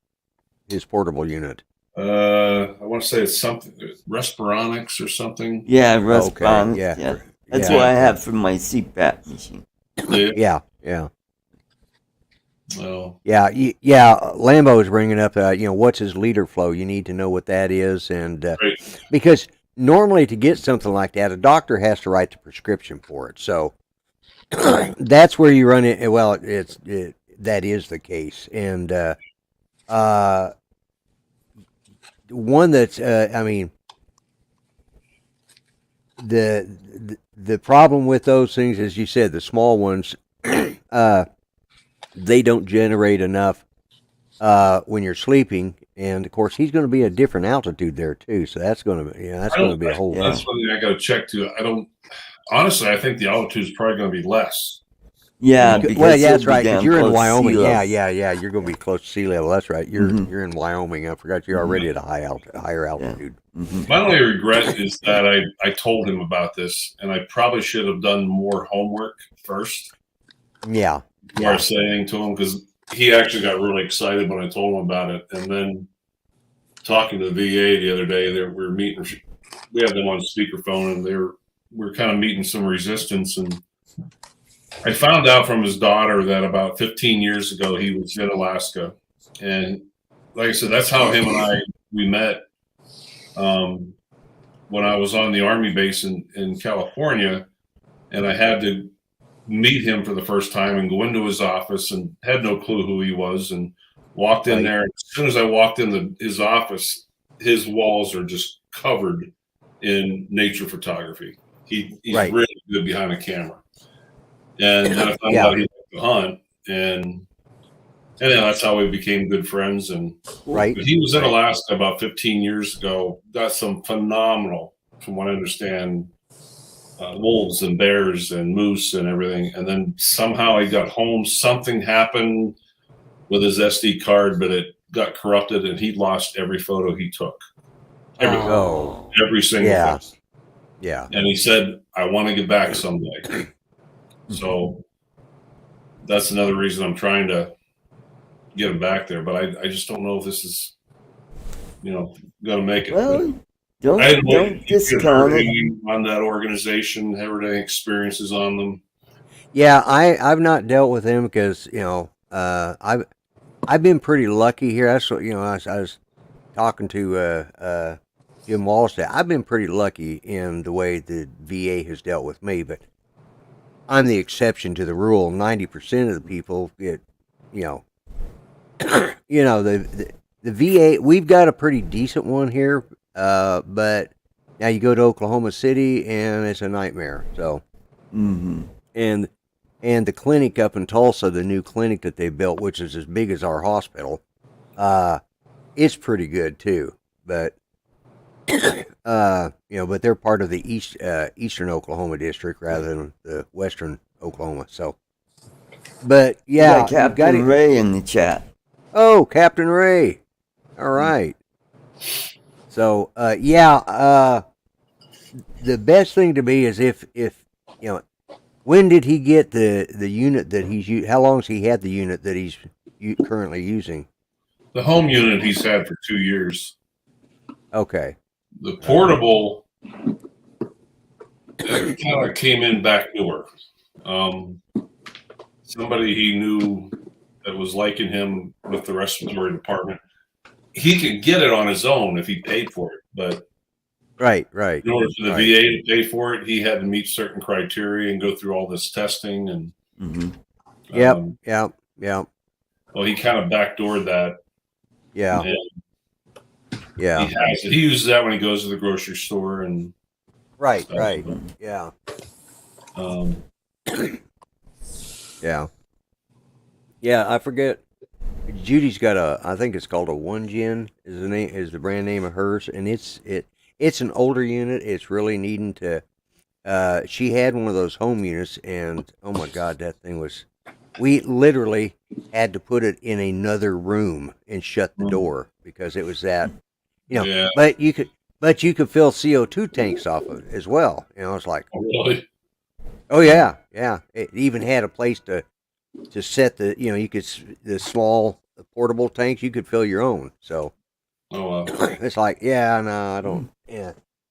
His portable unit. I want to say it's something Respironics or something. Yeah, Respironics. Okay. Yeah. That's what I have for my CPAP machine. Yeah. Well. Lambo is bringing up, what's his liter flow? You need to know what that is, and because normally to get something like that, a doctor has to write the prescription for it. So that's where you run it. Well, that is the case, and one that's I mean the problem with those things, as you said, the small ones, they don't generate enough when you're sleeping, and of course he's going to be a different altitude there too. So that's going to be a whole. That's one thing I got to check too. I don't honestly. I think the altitude is probably going to be less. Yeah, because well, yeah, he'll that's be right. down Because you're in close to sea Wyoming. level. Yeah. You're going to be close to sea level. That's right. You're in Wyoming. I forgot you're already at a higher altitude. My only regret is that I told him about this, and I probably should have done more homework first. Yeah. Before I say anything to him, because he actually got really excited when I told him about it. And then talking to the VA the other day, we were meeting. We had them on speakerphone, and we were kind of meeting some resistance. And I found out from his daughter that about 15 years ago he was in Alaska, and like I said, that's how him and we met. When I was on the Army base in California, and I had to meet him for the first time and go into his office and had no clue who he was, and walked in there. As soon as I walked into his office, his walls are just covered in nature photography. He's really good behind a camera. And then I found out he liked to hunt, and that's how we became good friends. And but he was in Alaska about 15 years ago. Got some phenomenal, from what I understand, wolves and bears and moose and everything. And then somehow he got home. Something happened with his SD card, but it got corrupted, and he lost every photo he took. Every single one. Yeah. And he said, "I want to get back someday." So that's another reason I'm trying to get him back there. But I just don't know if this is, going to make it. Well, don't discount it. On that organization, have any experiences on them? Yeah, I've not dealt with him because I've been pretty lucky here. That's what I was talking to Jim Wallace. I've been pretty lucky in the way the VA has dealt with me, but I'm the exception to the rule. 90% of the people get, the VA. We've got a pretty decent one here, but now you go to Oklahoma City and it's a nightmare. So, and the clinic up in Tulsa, the new clinic that they built, which is as big as our hospital, it's pretty good too. But but they're part of the eastern Oklahoma district rather than the western Oklahoma. So, but yeah, got Captain Ray in the chat. Oh, Captain Ray. All right. So, the best thing to be is if when did he get the unit that he's how long has he had the unit that he's currently using? The home unit he's had for 2 years. Okay. The portable kind of came in back newer. Somebody he knew that was liking him with the respiratory department. He could get it on his own if he paid for it, but right. In order for the VA to pay for it, he had to meet certain criteria and go through all this testing and. Yep. Well, he kind of backdoored that. Yeah. Yeah. He has it. He uses that when he goes to the grocery store and. Right. Yeah. Yeah, I forget. Judy's got I think it's called a 1Gen is the brand name of hers, and it's an older unit. It's really needing to. She had one of those home units, and oh my God, that thing was. We literally had to put it in another room and shut the door because it was that. Yeah. But you could fill CO2 tanks off of it as well. It's like. Oh, really? Oh yeah. It even had a place to set the you could the small portable tanks, you could fill your own. So it's like I don't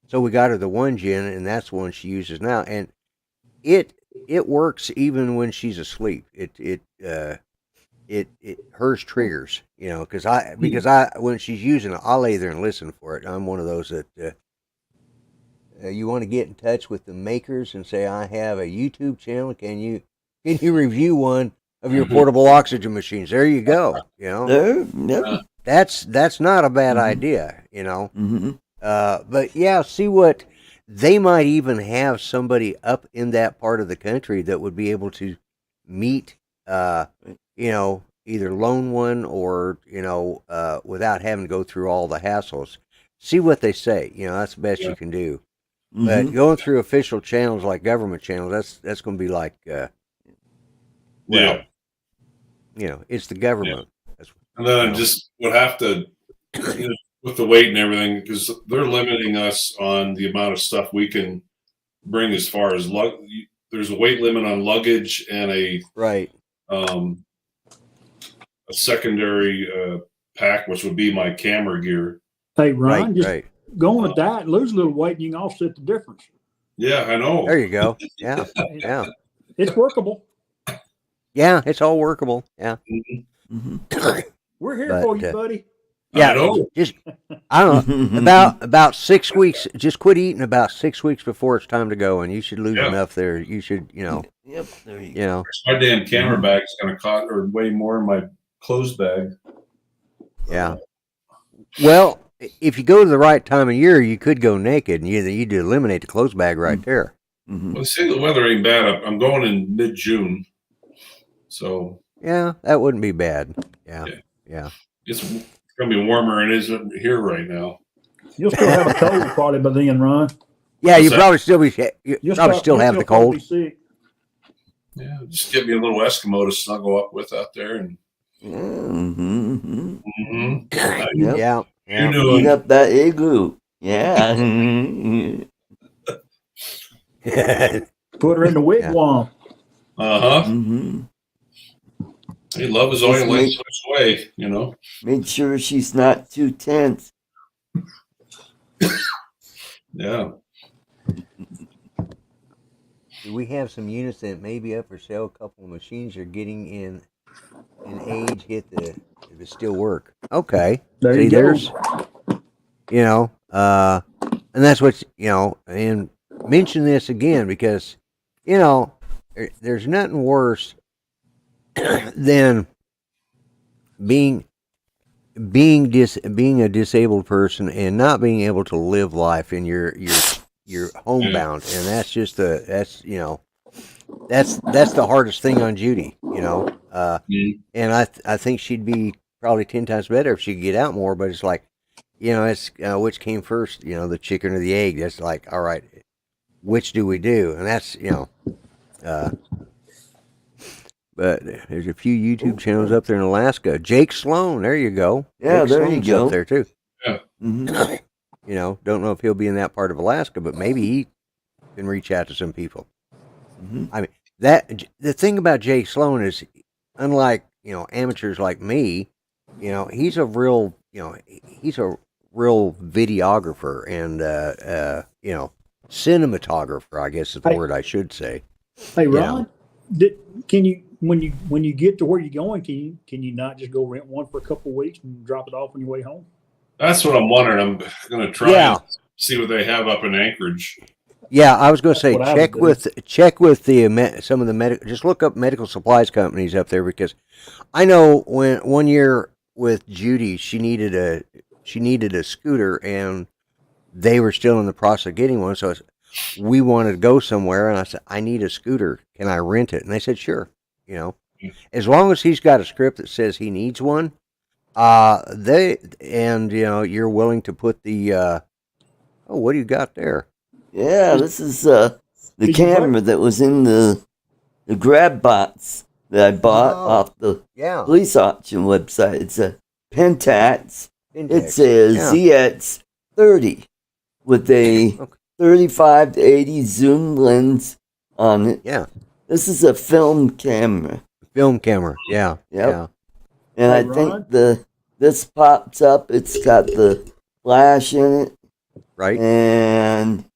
so we got her the 1Gen, and that's the one she uses now, and it works even when she's asleep. It hers triggers because I when she's using it, I'll lay there and listen for it. I'm one of those that you want to get in touch with the makers and say, I have a YouTube channel, can you Can you review one of your portable oxygen machines? There you go. You know, There, yep. that's not a bad idea. You know, but yeah, see what they might even have somebody up in that part of the country that would be able to meet. You know, either loan one or without having to go through all the hassles. See what they say. You know, that's the best you can do. But going through official channels like government channels, that's going to be like, it's the government. Yeah. And then I just would have to, with the weight and everything, because they're limiting us on the amount of stuff we can bring as far as there's a weight limit on luggage and a secondary pack, which would be my camera gear. Hey, Ron, go on a diet, lose a little weight, and you can offset the difference. Yeah, I know. There you go. Yeah, yeah. It's workable. Yeah, it's all workable. Yeah. We're here for you, buddy. Yeah, I don't know, about 6 weeks. Just quit eating about 6 weeks before it's time to go, and you should lose enough there. You should, Yep. There you go. My damn camera bag is going to cost or way more in my clothes bag. Yeah. Well, if you go to the right time of year, you could go naked, and you'd eliminate the clothes bag right there. Well, see, the weather ain't bad. I'm going in mid-June, so yeah, that wouldn't be bad. Yeah. It's going to be warmer than it is here right now. You'll still have a cold probably by then, Ron. Yeah, you probably still have the cold. Sick. Yeah, just get me a little Eskimo to snuggle up with out there, and Yeah. You doing? Eat up that igloo. Yeah. Put her in the wigwam. Hey, love is only length way, you know. Make sure she's not too tense. Yeah. We have some units that may be up for sale. A couple of machines are getting in age. If it still work. Okay. There you go. And that's what and mention this again because there's nothing worse than being a disabled person and not being able to live life in your homebound, and that's just that's the hardest thing on Judy, and I think she'd be probably 10 times better if she could get out more, but it's like, it's which came first, the chicken or the egg. That's like, all right, which do we do? And that's but there's a few YouTube channels up there in Alaska. Jake Sloan, there you go. Yeah, Jake there Sloan's you go. Up there too. Yeah. Don't know if he'll be in that part of Alaska, but maybe he can reach out to some people. I mean, the thing about Jake Sloan is, unlike amateurs like me, he's a real videographer and cinematographer, I guess is the word I should say. Hey, Ron, can you when you get to where you're going, can you not just go rent one for a couple of weeks and drop it off on your way home? That's what I'm wondering. I'm going to try and see what they have up in Anchorage. Yeah, I was going to say check with the some of the medical. Just look up medical supplies companies up there, because I know when one year with Judy, she needed a scooter, and they were still in the process of getting one. So we wanted to go somewhere, and I said, I need a scooter. Can I rent it? And they said, sure. As long as he's got a script that says he needs one, you're willing to put the what do you got there? Yeah, this is the camera that was in the grab box that I bought off the police auction website. It's a Pentax. It's a ZX30 with a 35 to 80 zoom lens on it. Yeah. This is a film camera. Film camera, yeah. Yep. Yeah. And I think this pops up. It's got the flash in it. Right. And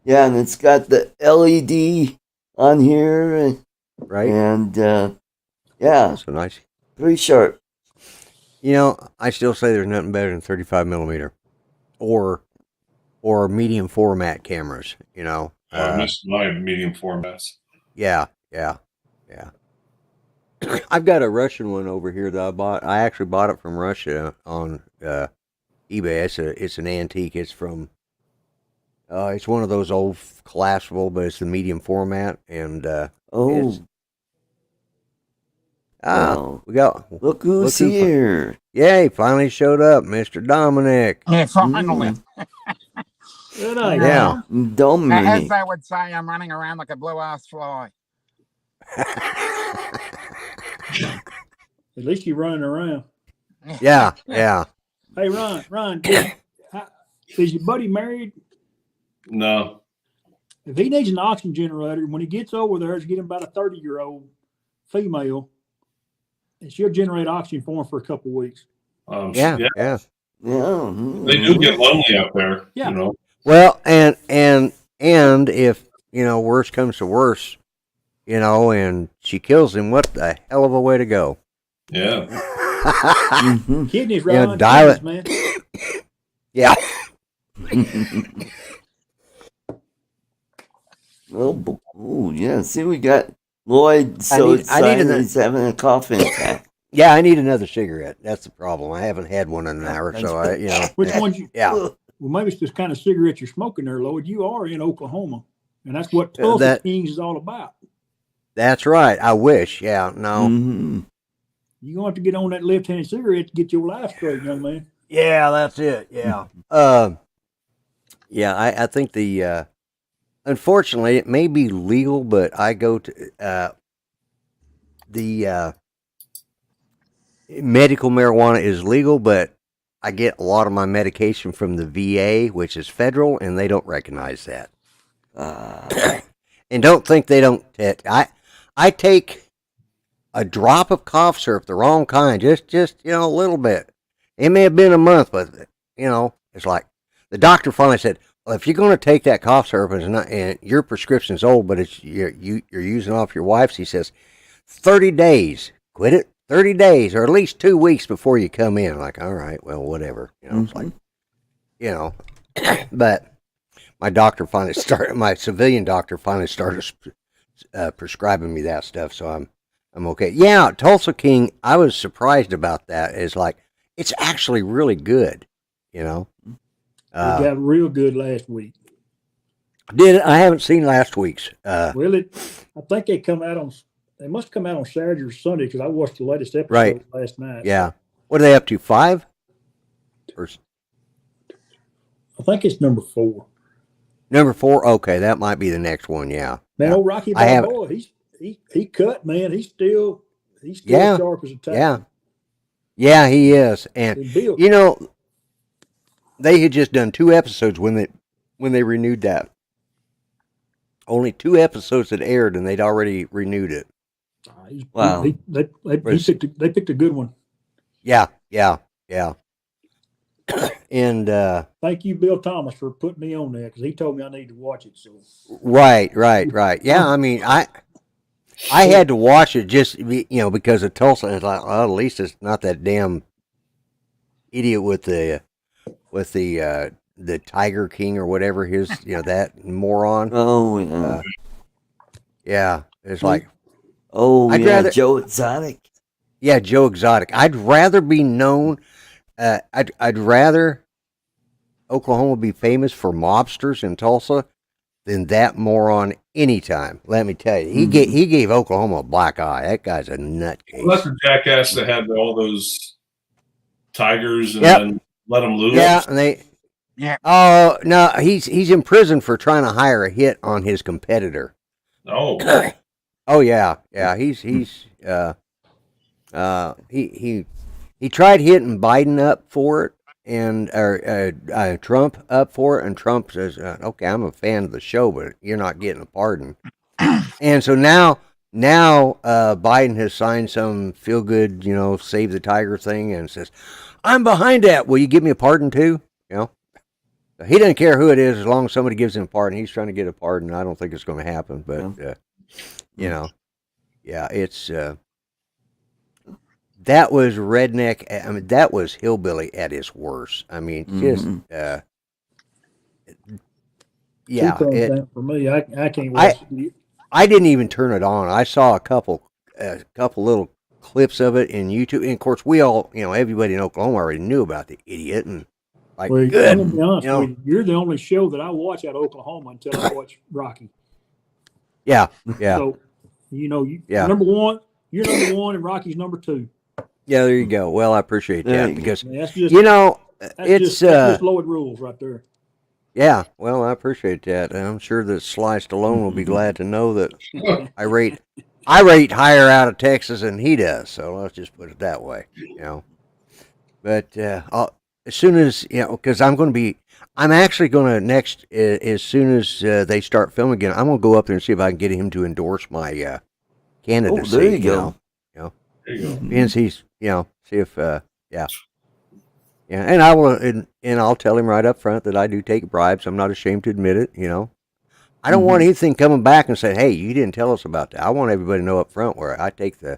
it's got the LED on here. Right. And so nice. Pretty sharp. I still say there's nothing better than 35 millimeter or medium format cameras, I missed my medium formats. Yeah, yeah, yeah. I've got a Russian one over here that I bought. I actually bought it from Russia on eBay. It's an antique. It's from it's one of those old collapsible, but it's the medium format, and Oh, it's well, we got look who's look who here. yay! Finally showed up, Mr. Dominic. Yeah, finally. Good night. Yeah. As Dominic. they would say, I'm running around like a blue-ass fly. At least you're running around. Yeah, yeah. Hey, Ron, is your buddy married? No. If he needs an oxygen generator, when he gets over there, just get him about a 30-year-old female, and she'll generate oxygen for him for a couple of weeks. Yeah. Yeah. They do get lonely out there. Yeah. You know. Well, and if worse comes to worse, and she kills him, what the hell of a way to go. Yeah. Mhm. Kidneys, Yeah, Ron, dial kidneys, it. man. Yeah. Oh, yeah. See, we got Lloyd so I need excited another- he's having a coughing attack. Yeah, I need another cigarette. That's the problem. I haven't had one in an hour, so Which ones you? yeah. Well, maybe it's this kind of cigarette you're smoking there, Lloyd. You are in Oklahoma, and that's what Yeah, Tulsa that- Kings is all about. That's right. I wish. Yeah, no. Mhm. You're going to have to get on that left-handed cigarette to get your life straight, young man. Yeah, that's it. Yeah. Yeah, I think the unfortunately it may be legal, but I go to the medical marijuana is legal, but I get a lot of my medication from the VA, which is federal, and they don't recognize that. And don't think they don't. I take a drop of cough syrup, the wrong kind, just a little bit. It may have been a month, but it's like the doctor finally said, "Well, if you're going to take that cough syrup and your prescription's old, but you're using off your wife's," he says, 30 days, quit it. 30 days, or at least 2 weeks before you come in. Like, all right, well, whatever. It's like, but my civilian doctor finally started prescribing me that stuff, so I'm okay. Yeah, Tulsa King, I was surprised about that. It's like, it's actually really good, It got real good last week. I haven't seen last week's. I think they must come out on Saturday or Sunday because I watched the latest episode Right. last night. Yeah. What are they up to, 5? Or I think it's number 4. number 4? Okay, that might be the next one, yeah. Man, old Rocky I haven't- Balboa, he cut, man. He's still Yeah, sharp as a tack. Yeah. Yeah, he is. And And Bill, they had just done 2 episodes when they renewed that. Only 2 episodes had aired, and they'd already renewed it. Wow. they picked a good one. Yeah. And Thank you, Bill Thomas, for putting me on there because he told me I need to watch it. So right. Yeah, I mean, I had to watch it just because of Tulsa. And it's like, well, at least it's not that damn idiot with the Tiger King or whatever his that moron. Oh, yeah. Yeah, it's like, I'd rather Joe Exotic. yeah, Joe Exotic. I'd rather be known. I'd rather Oklahoma be famous for mobsters in Tulsa than that moron anytime. Let me tell you, he gave Oklahoma a black eye. That guy's a nutcase. Well, that's the jackass that had all those tigers and Yep. then let them loose. Yeah, and they. Yeah. Oh no, he's in prison for trying to hire a hit on his competitor. Oh. Oh yeah. He's he tried hitting Biden up for it, and Trump up for it, and Trump says, "Okay, I'm a fan of the show, but you're not getting a pardon." And so now Biden has signed some feel good, save the tiger thing, and says, "I'm behind that. Will you give me a pardon too?" He doesn't care who it is as long as somebody gives him a pardon. He's trying to get a pardon. I don't think it's going to happen, but yeah, it's that was redneck. I mean, that was hillbilly at its worst. I mean, just yeah. Two thumbs It, down for me. I can't watch it. I didn't even turn it on. I saw a couple little clips of it in YouTube, and of course, we all, everybody in Oklahoma already knew about the idiot, and like, Well, good, I'm gonna be honest you know, with you. You're the only show that I watch out of Oklahoma until I watch Rocky. yeah. So, Yeah. number one, you're number one, and Rocky's number two. Yeah, there you go. Well, I appreciate There that you go. because, That's just it's, that's just Lloyd rules right there. yeah, well, I appreciate that. And I'm sure that Sly Stallone will be glad to know that I rate higher out of Texas than he does. So let's just put it that way, But as soon as, because I'm actually going to next, as soon as they start filming again, I'm going to go up there and see if I can get him to endorse my candidacy. Oh, there you go. There you go. And he's, see if, yeah, and I will, and I'll tell him right up front that I do take bribes. I'm not ashamed to admit it. I don't want anything coming back and say, "Hey, you didn't tell us about that." I want everybody to know up front where I take the.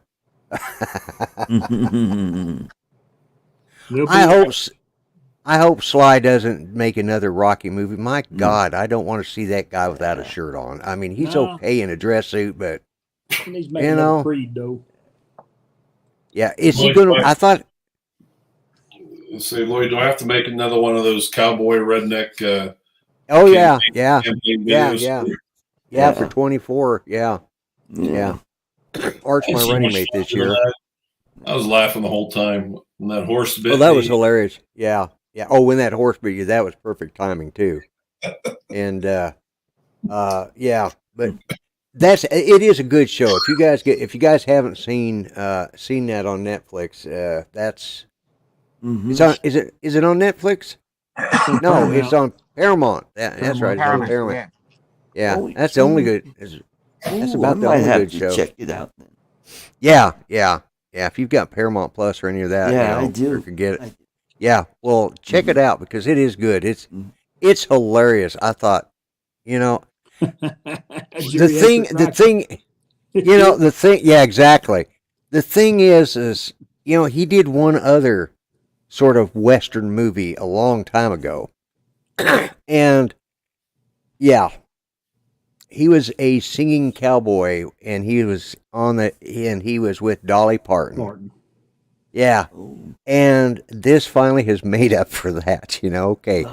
I hope Sly doesn't make another Rocky movie. My God, I don't want to see that guy without a shirt on. I mean, he's okay in a dress suit, but He needs to make another Creed, though. yeah, is he going to? I thought. Let's say, Lloyd, do I have to make another one of those cowboy redneck? Oh yeah, campaign videos? Yeah, for 24. Yeah. Art's my running mate this year. I was laughing the whole time when that horse bit Oh, that me. was hilarious. Yeah. Oh, when that horse bit you, that was perfect timing too. And yeah, but it is a good show. If you guys haven't seen that on Netflix, that's it's on. Is it on Netflix? No, it's on Paramount. That's right. It's on Paramount. Yeah, Oh, that's the only good. That's about the only good show. Check it out then. Yeah. If you've got Paramount Plus or any of that, I do. Forget it. Yeah, well, check it out because it is good. It's hilarious. I thought, the thing. Yeah, exactly. The thing is, he did one other sort of Western movie a long time ago, and yeah. He was a singing cowboy, and he was with Dolly Parton. Yeah, and this finally has made up for that. Okay,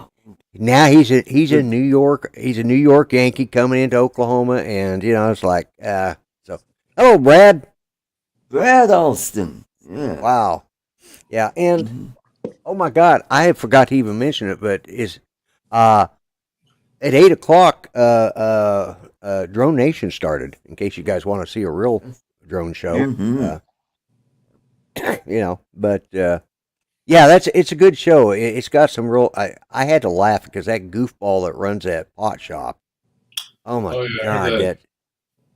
now he's a New York Yankee coming into Oklahoma, and it's like so. Hello, Brad. Brad Alston. Yeah. Wow. Yeah, and oh my God, I forgot to even mention it, but at 8:00, Drone Nation started. In case you guys want to see a real drone show, But yeah, it's a good show. It's got some real. I had to laugh because that goofball that runs that pot shop. Oh my God! That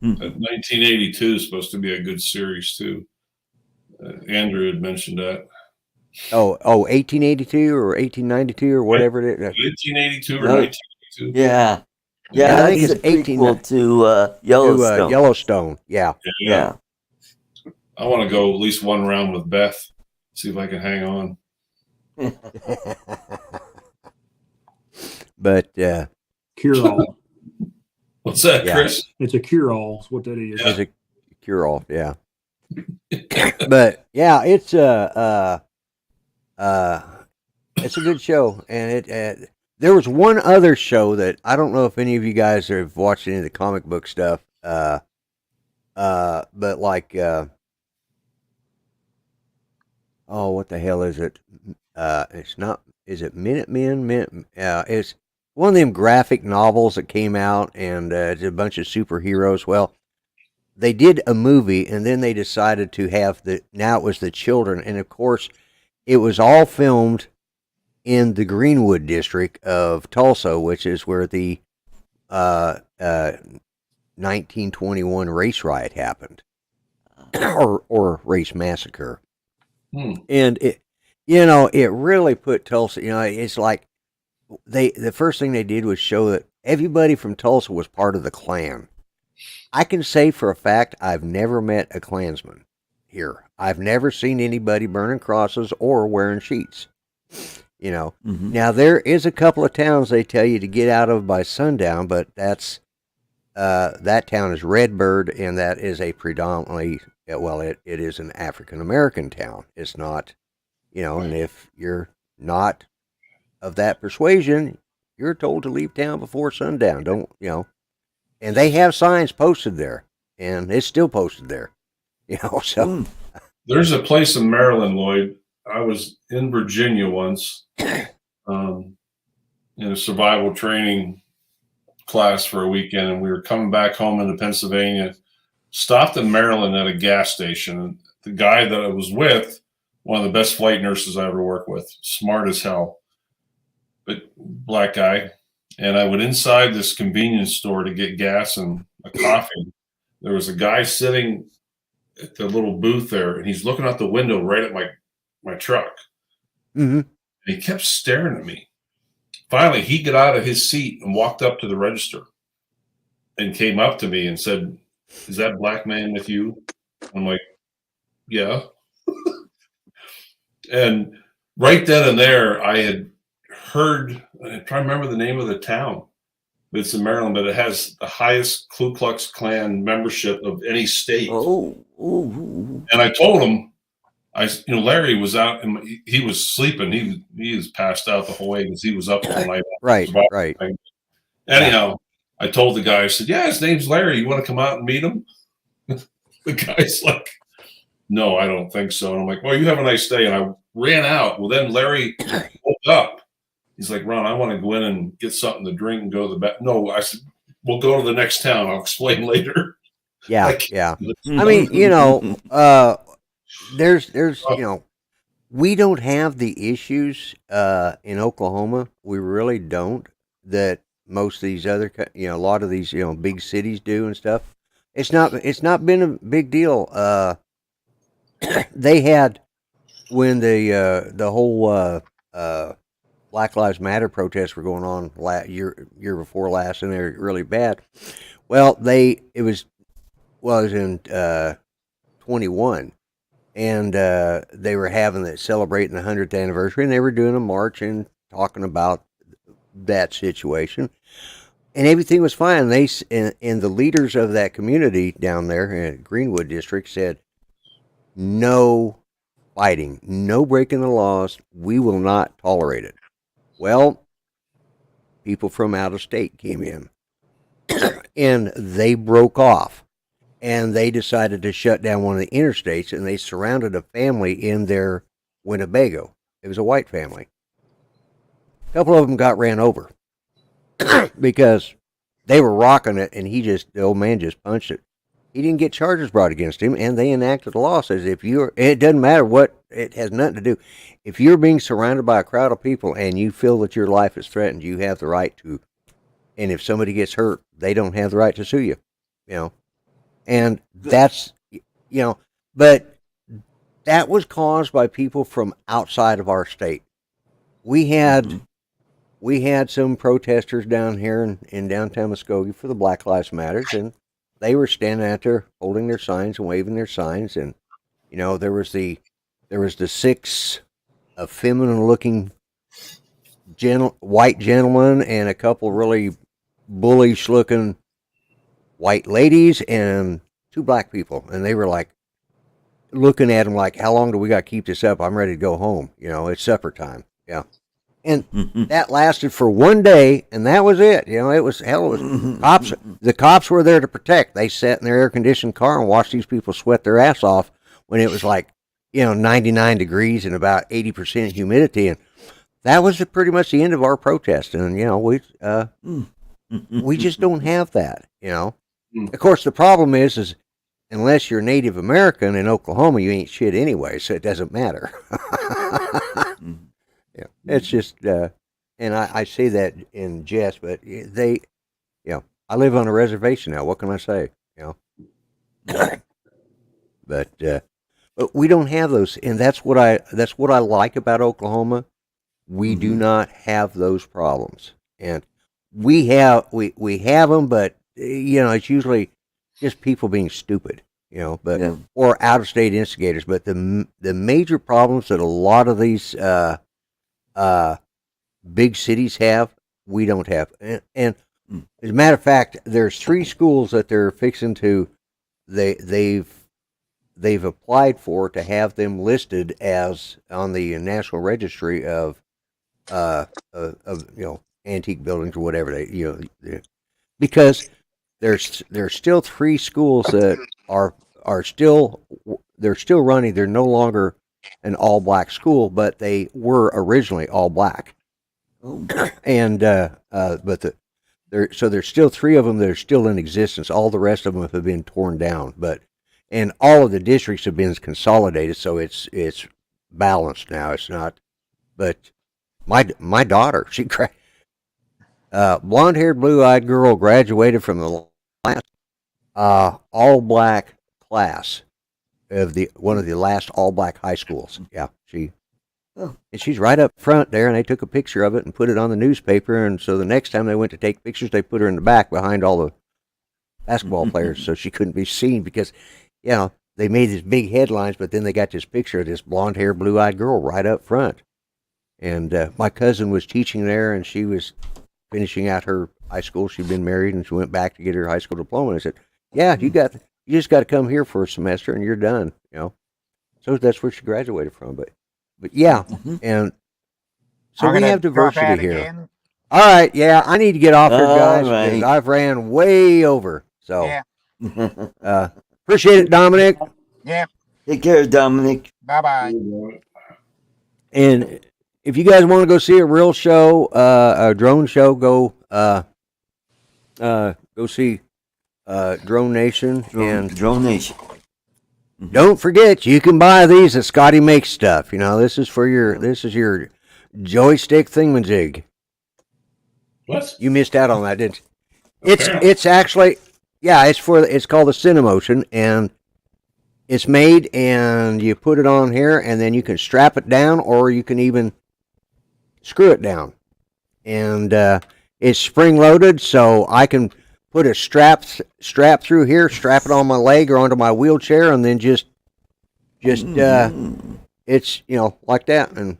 1982 is supposed to be a good series too. Andrew had mentioned that. Oh, 1882 or 1892 or whatever it is. 1882 or 1982. Yeah. I think it's 18 to Yellowstone. Yellowstone. Yeah. I want to go at least one round with Beth. See if I can hang on. But cure-all. What's that, Chris? It's a cure-all. Is what that is. It's a cure-all. Yeah. But yeah, it's a good show, and there was one other show that I don't know if any of you guys have watched any of the comic book stuff, but like, what the hell is it? It's not. Is it Minutemen? It's one of them graphic novels that came out, and it's a bunch of superheroes. Well, they did a movie, and then they decided to have now it was the children, and of course, it was all filmed in the Greenwood district of Tulsa, which is where the 1921 race riot happened, or race massacre. And it really put Tulsa. It's like the first thing they did was show that everybody from Tulsa was part of the Klan. I can say for a fact I've never met a Klansman here. I've never seen anybody burning crosses or wearing sheets. Now there is a couple of towns they tell you to get out of by sundown, but that's that town is Redbird, and that is a predominantly, well, it is an African American town. It's not, and if you're not of that persuasion, you're told to leave town before sundown. Don't, and they have signs posted there, and it's still posted there, so. There's a place in Maryland, Lloyd. I was in Virginia once in a survival training class for a weekend, and we were coming back home into Pennsylvania, stopped in Maryland at a gas station. And the guy that I was with, one of the best flight nurses I ever worked with, smart as hell, but black guy. And I went inside this convenience store to get gas and a coffee. There was a guy sitting at the little booth there, and he's looking out the window right at my truck. Mm-hmm. And he kept staring at me. Finally, he got out of his seat and walked up to the register and came up to me and said, "Is that black man with you?" I'm like, "Yeah." And right then and there, I had heard, I'm trying to remember the name of the town. It's in Maryland, but it has the highest Ku Klux Klan membership of any state. Oh. And I told him, Larry was out and he was sleeping. He was passed out the whole way because he was up all night. Right. Anyhow, I told the guy, I said, "Yeah, his name's Larry. You want to come out and meet him?" The guy's like, "No, I don't think so." And I'm like, "Well, you have a nice day." And I ran out. Well, then Larry woke up. He's like, "Ron, I want to go in and get something to drink and go to the back." No, I said, "We'll go to the next town. I'll explain later." Yeah, yeah. I mean, there's, we don't have the issues in Oklahoma. We really don't, that most of these other, a lot of these, big cities do and stuff. It's not been a big deal. They had, when the whole Black Lives Matter protests were going on year before last, and they're really bad. Well, it was in 21, and they were celebrating the 100th anniversary, and they were doing a march and talking about that situation, and everything was fine. And the leaders of that community down there in Greenwood District said, "No fighting, no breaking the laws. We will not tolerate it." Well, people from out of state came in, and they broke off. And they decided to shut down one of the interstates, and they surrounded a family in their Winnebago. It was a white family. A couple of them got ran over because they were rocking it, and the old man just punched it. He didn't get charges brought against him, and they enacted a law that says it doesn't matter what, it has nothing to do. If you're being surrounded by a crowd of people and you feel that your life is threatened, you have the right to, and if somebody gets hurt, they don't have the right to sue you, And that's, but that was caused by people from outside of our state. We had some protesters down here in downtown Muskogee for the Black Lives Matters, and they were standing out there holding their signs and waving their signs, and there was the 6 feminine-looking white gentlemen and a couple really bullish-looking white ladies and 2 black people, and they were like looking at them like, "How long do we got to keep this up? I'm ready to go home. It's supper time." Yeah, and that lasted for one day, and that was it. It was cops. The cops were there to protect. They sat in their air conditioned car and watched these people sweat their ass off when it was like 99 degrees and about 80% humidity, and that was pretty much the end of our protest. And we just don't have that. Of course, the problem is unless you're Native American in Oklahoma, you ain't shit anyway, so it doesn't matter. It's just, and I say that in jest, but I live on a reservation now. What can I say? But we don't have those, and that's what I like about Oklahoma. We do not have those problems, and we have them, but it's usually just people being stupid, or out of state instigators. But the major problems that a lot of these big cities have, we don't have, and As a matter of fact, there's 3 schools that they're fixing to. They've applied for to have them listed as on the National Registry of antique buildings or whatever because there's still 3 schools that are still they're still running. They're no longer an all black school, but they were originally all black. And but there's still 3 of them that are still in existence. All the rest of them have been torn down, and all of the districts have been consolidated, so it's balanced now. It's not, but my daughter, she blonde-haired, blue-eyed girl, graduated from the last all black class of one of the last all black high schools. Yeah, and she's right up front there, and they took a picture of it and put it on the newspaper. And so the next time they went to take pictures, they put her in the back behind all the basketball players, so she couldn't be seen because, they made these big headlines, but then they got this picture of this blonde-haired, blue-eyed girl right up front. And my cousin was teaching there, and she was finishing out her high school. She'd been married, and she went back to get her high school diploma. And I said, "Yeah, you just got to come here for a semester, and you're done." So that's where she graduated from. But yeah, and so we have diversity here. Again. All right, yeah, I need to get off here, guys, All because right. I've ran way over. So Yeah. appreciate it, Dominic. Yeah. Take care, Dominic. Bye-bye. And if you guys want to go see a real show, a drone show, go see Drone Nation. And Drone Nation. don't forget, you can buy these at Scotty Makes Stuff. This is your joystick thingamajig. What? You missed out on that, didn't you? It's actually, it's called the CineMotion, and it's made, and you put it on here, and then you can strap it down, or you can even screw it down. And it's spring loaded, so I can put a strap through here, strap it on my leg or onto my wheelchair, and then just it's like that, and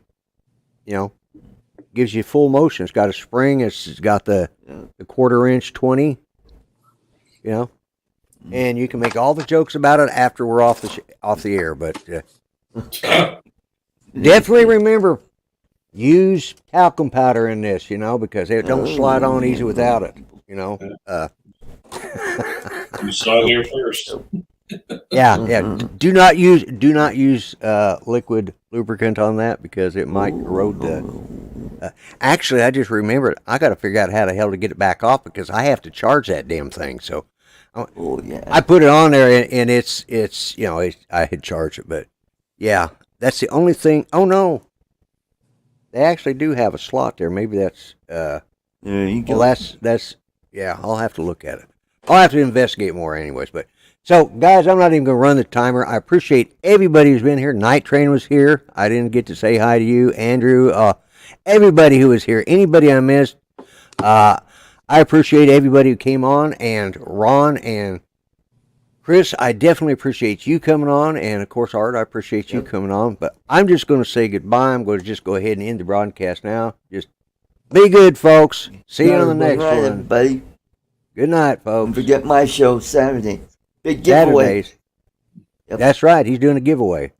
gives you full motion. It's got a spring. It's got the 1/4-inch 20. And you can make all the jokes about it after we're off the air. But definitely remember, use talcum powder in this, because it don't slide on easy without it. You saw it here first. Yeah. Do not use liquid lubricant on that because it might corrode the. Actually, I just remembered. I got to figure out how the hell to get it back off because I have to charge that damn thing. So. I put it on there, and it's I had charged it, but yeah, that's the only thing. Oh no, they actually do have a slot there. Maybe that's there you go. Well, that's I'll have to look at it. I'll have to investigate more, anyways. But so, guys, I'm not even going to run the timer. I appreciate everybody who's been here. Night Train was here. I didn't get to say hi to you, Andrew. Everybody who was here. Anybody I missed. I appreciate everybody who came on, and Ron and Chris, I definitely appreciate you coming on, and of course, Art, I appreciate you coming on, but I'm just going to say goodbye. I'm going to just go ahead and end the broadcast now. Just be good, folks. See you on the next Good night, one. everybody. Good night, Don't folks. forget my show Saturday. Big giveaway. Saturdays. Yep. That's right. He's doing a giveaway.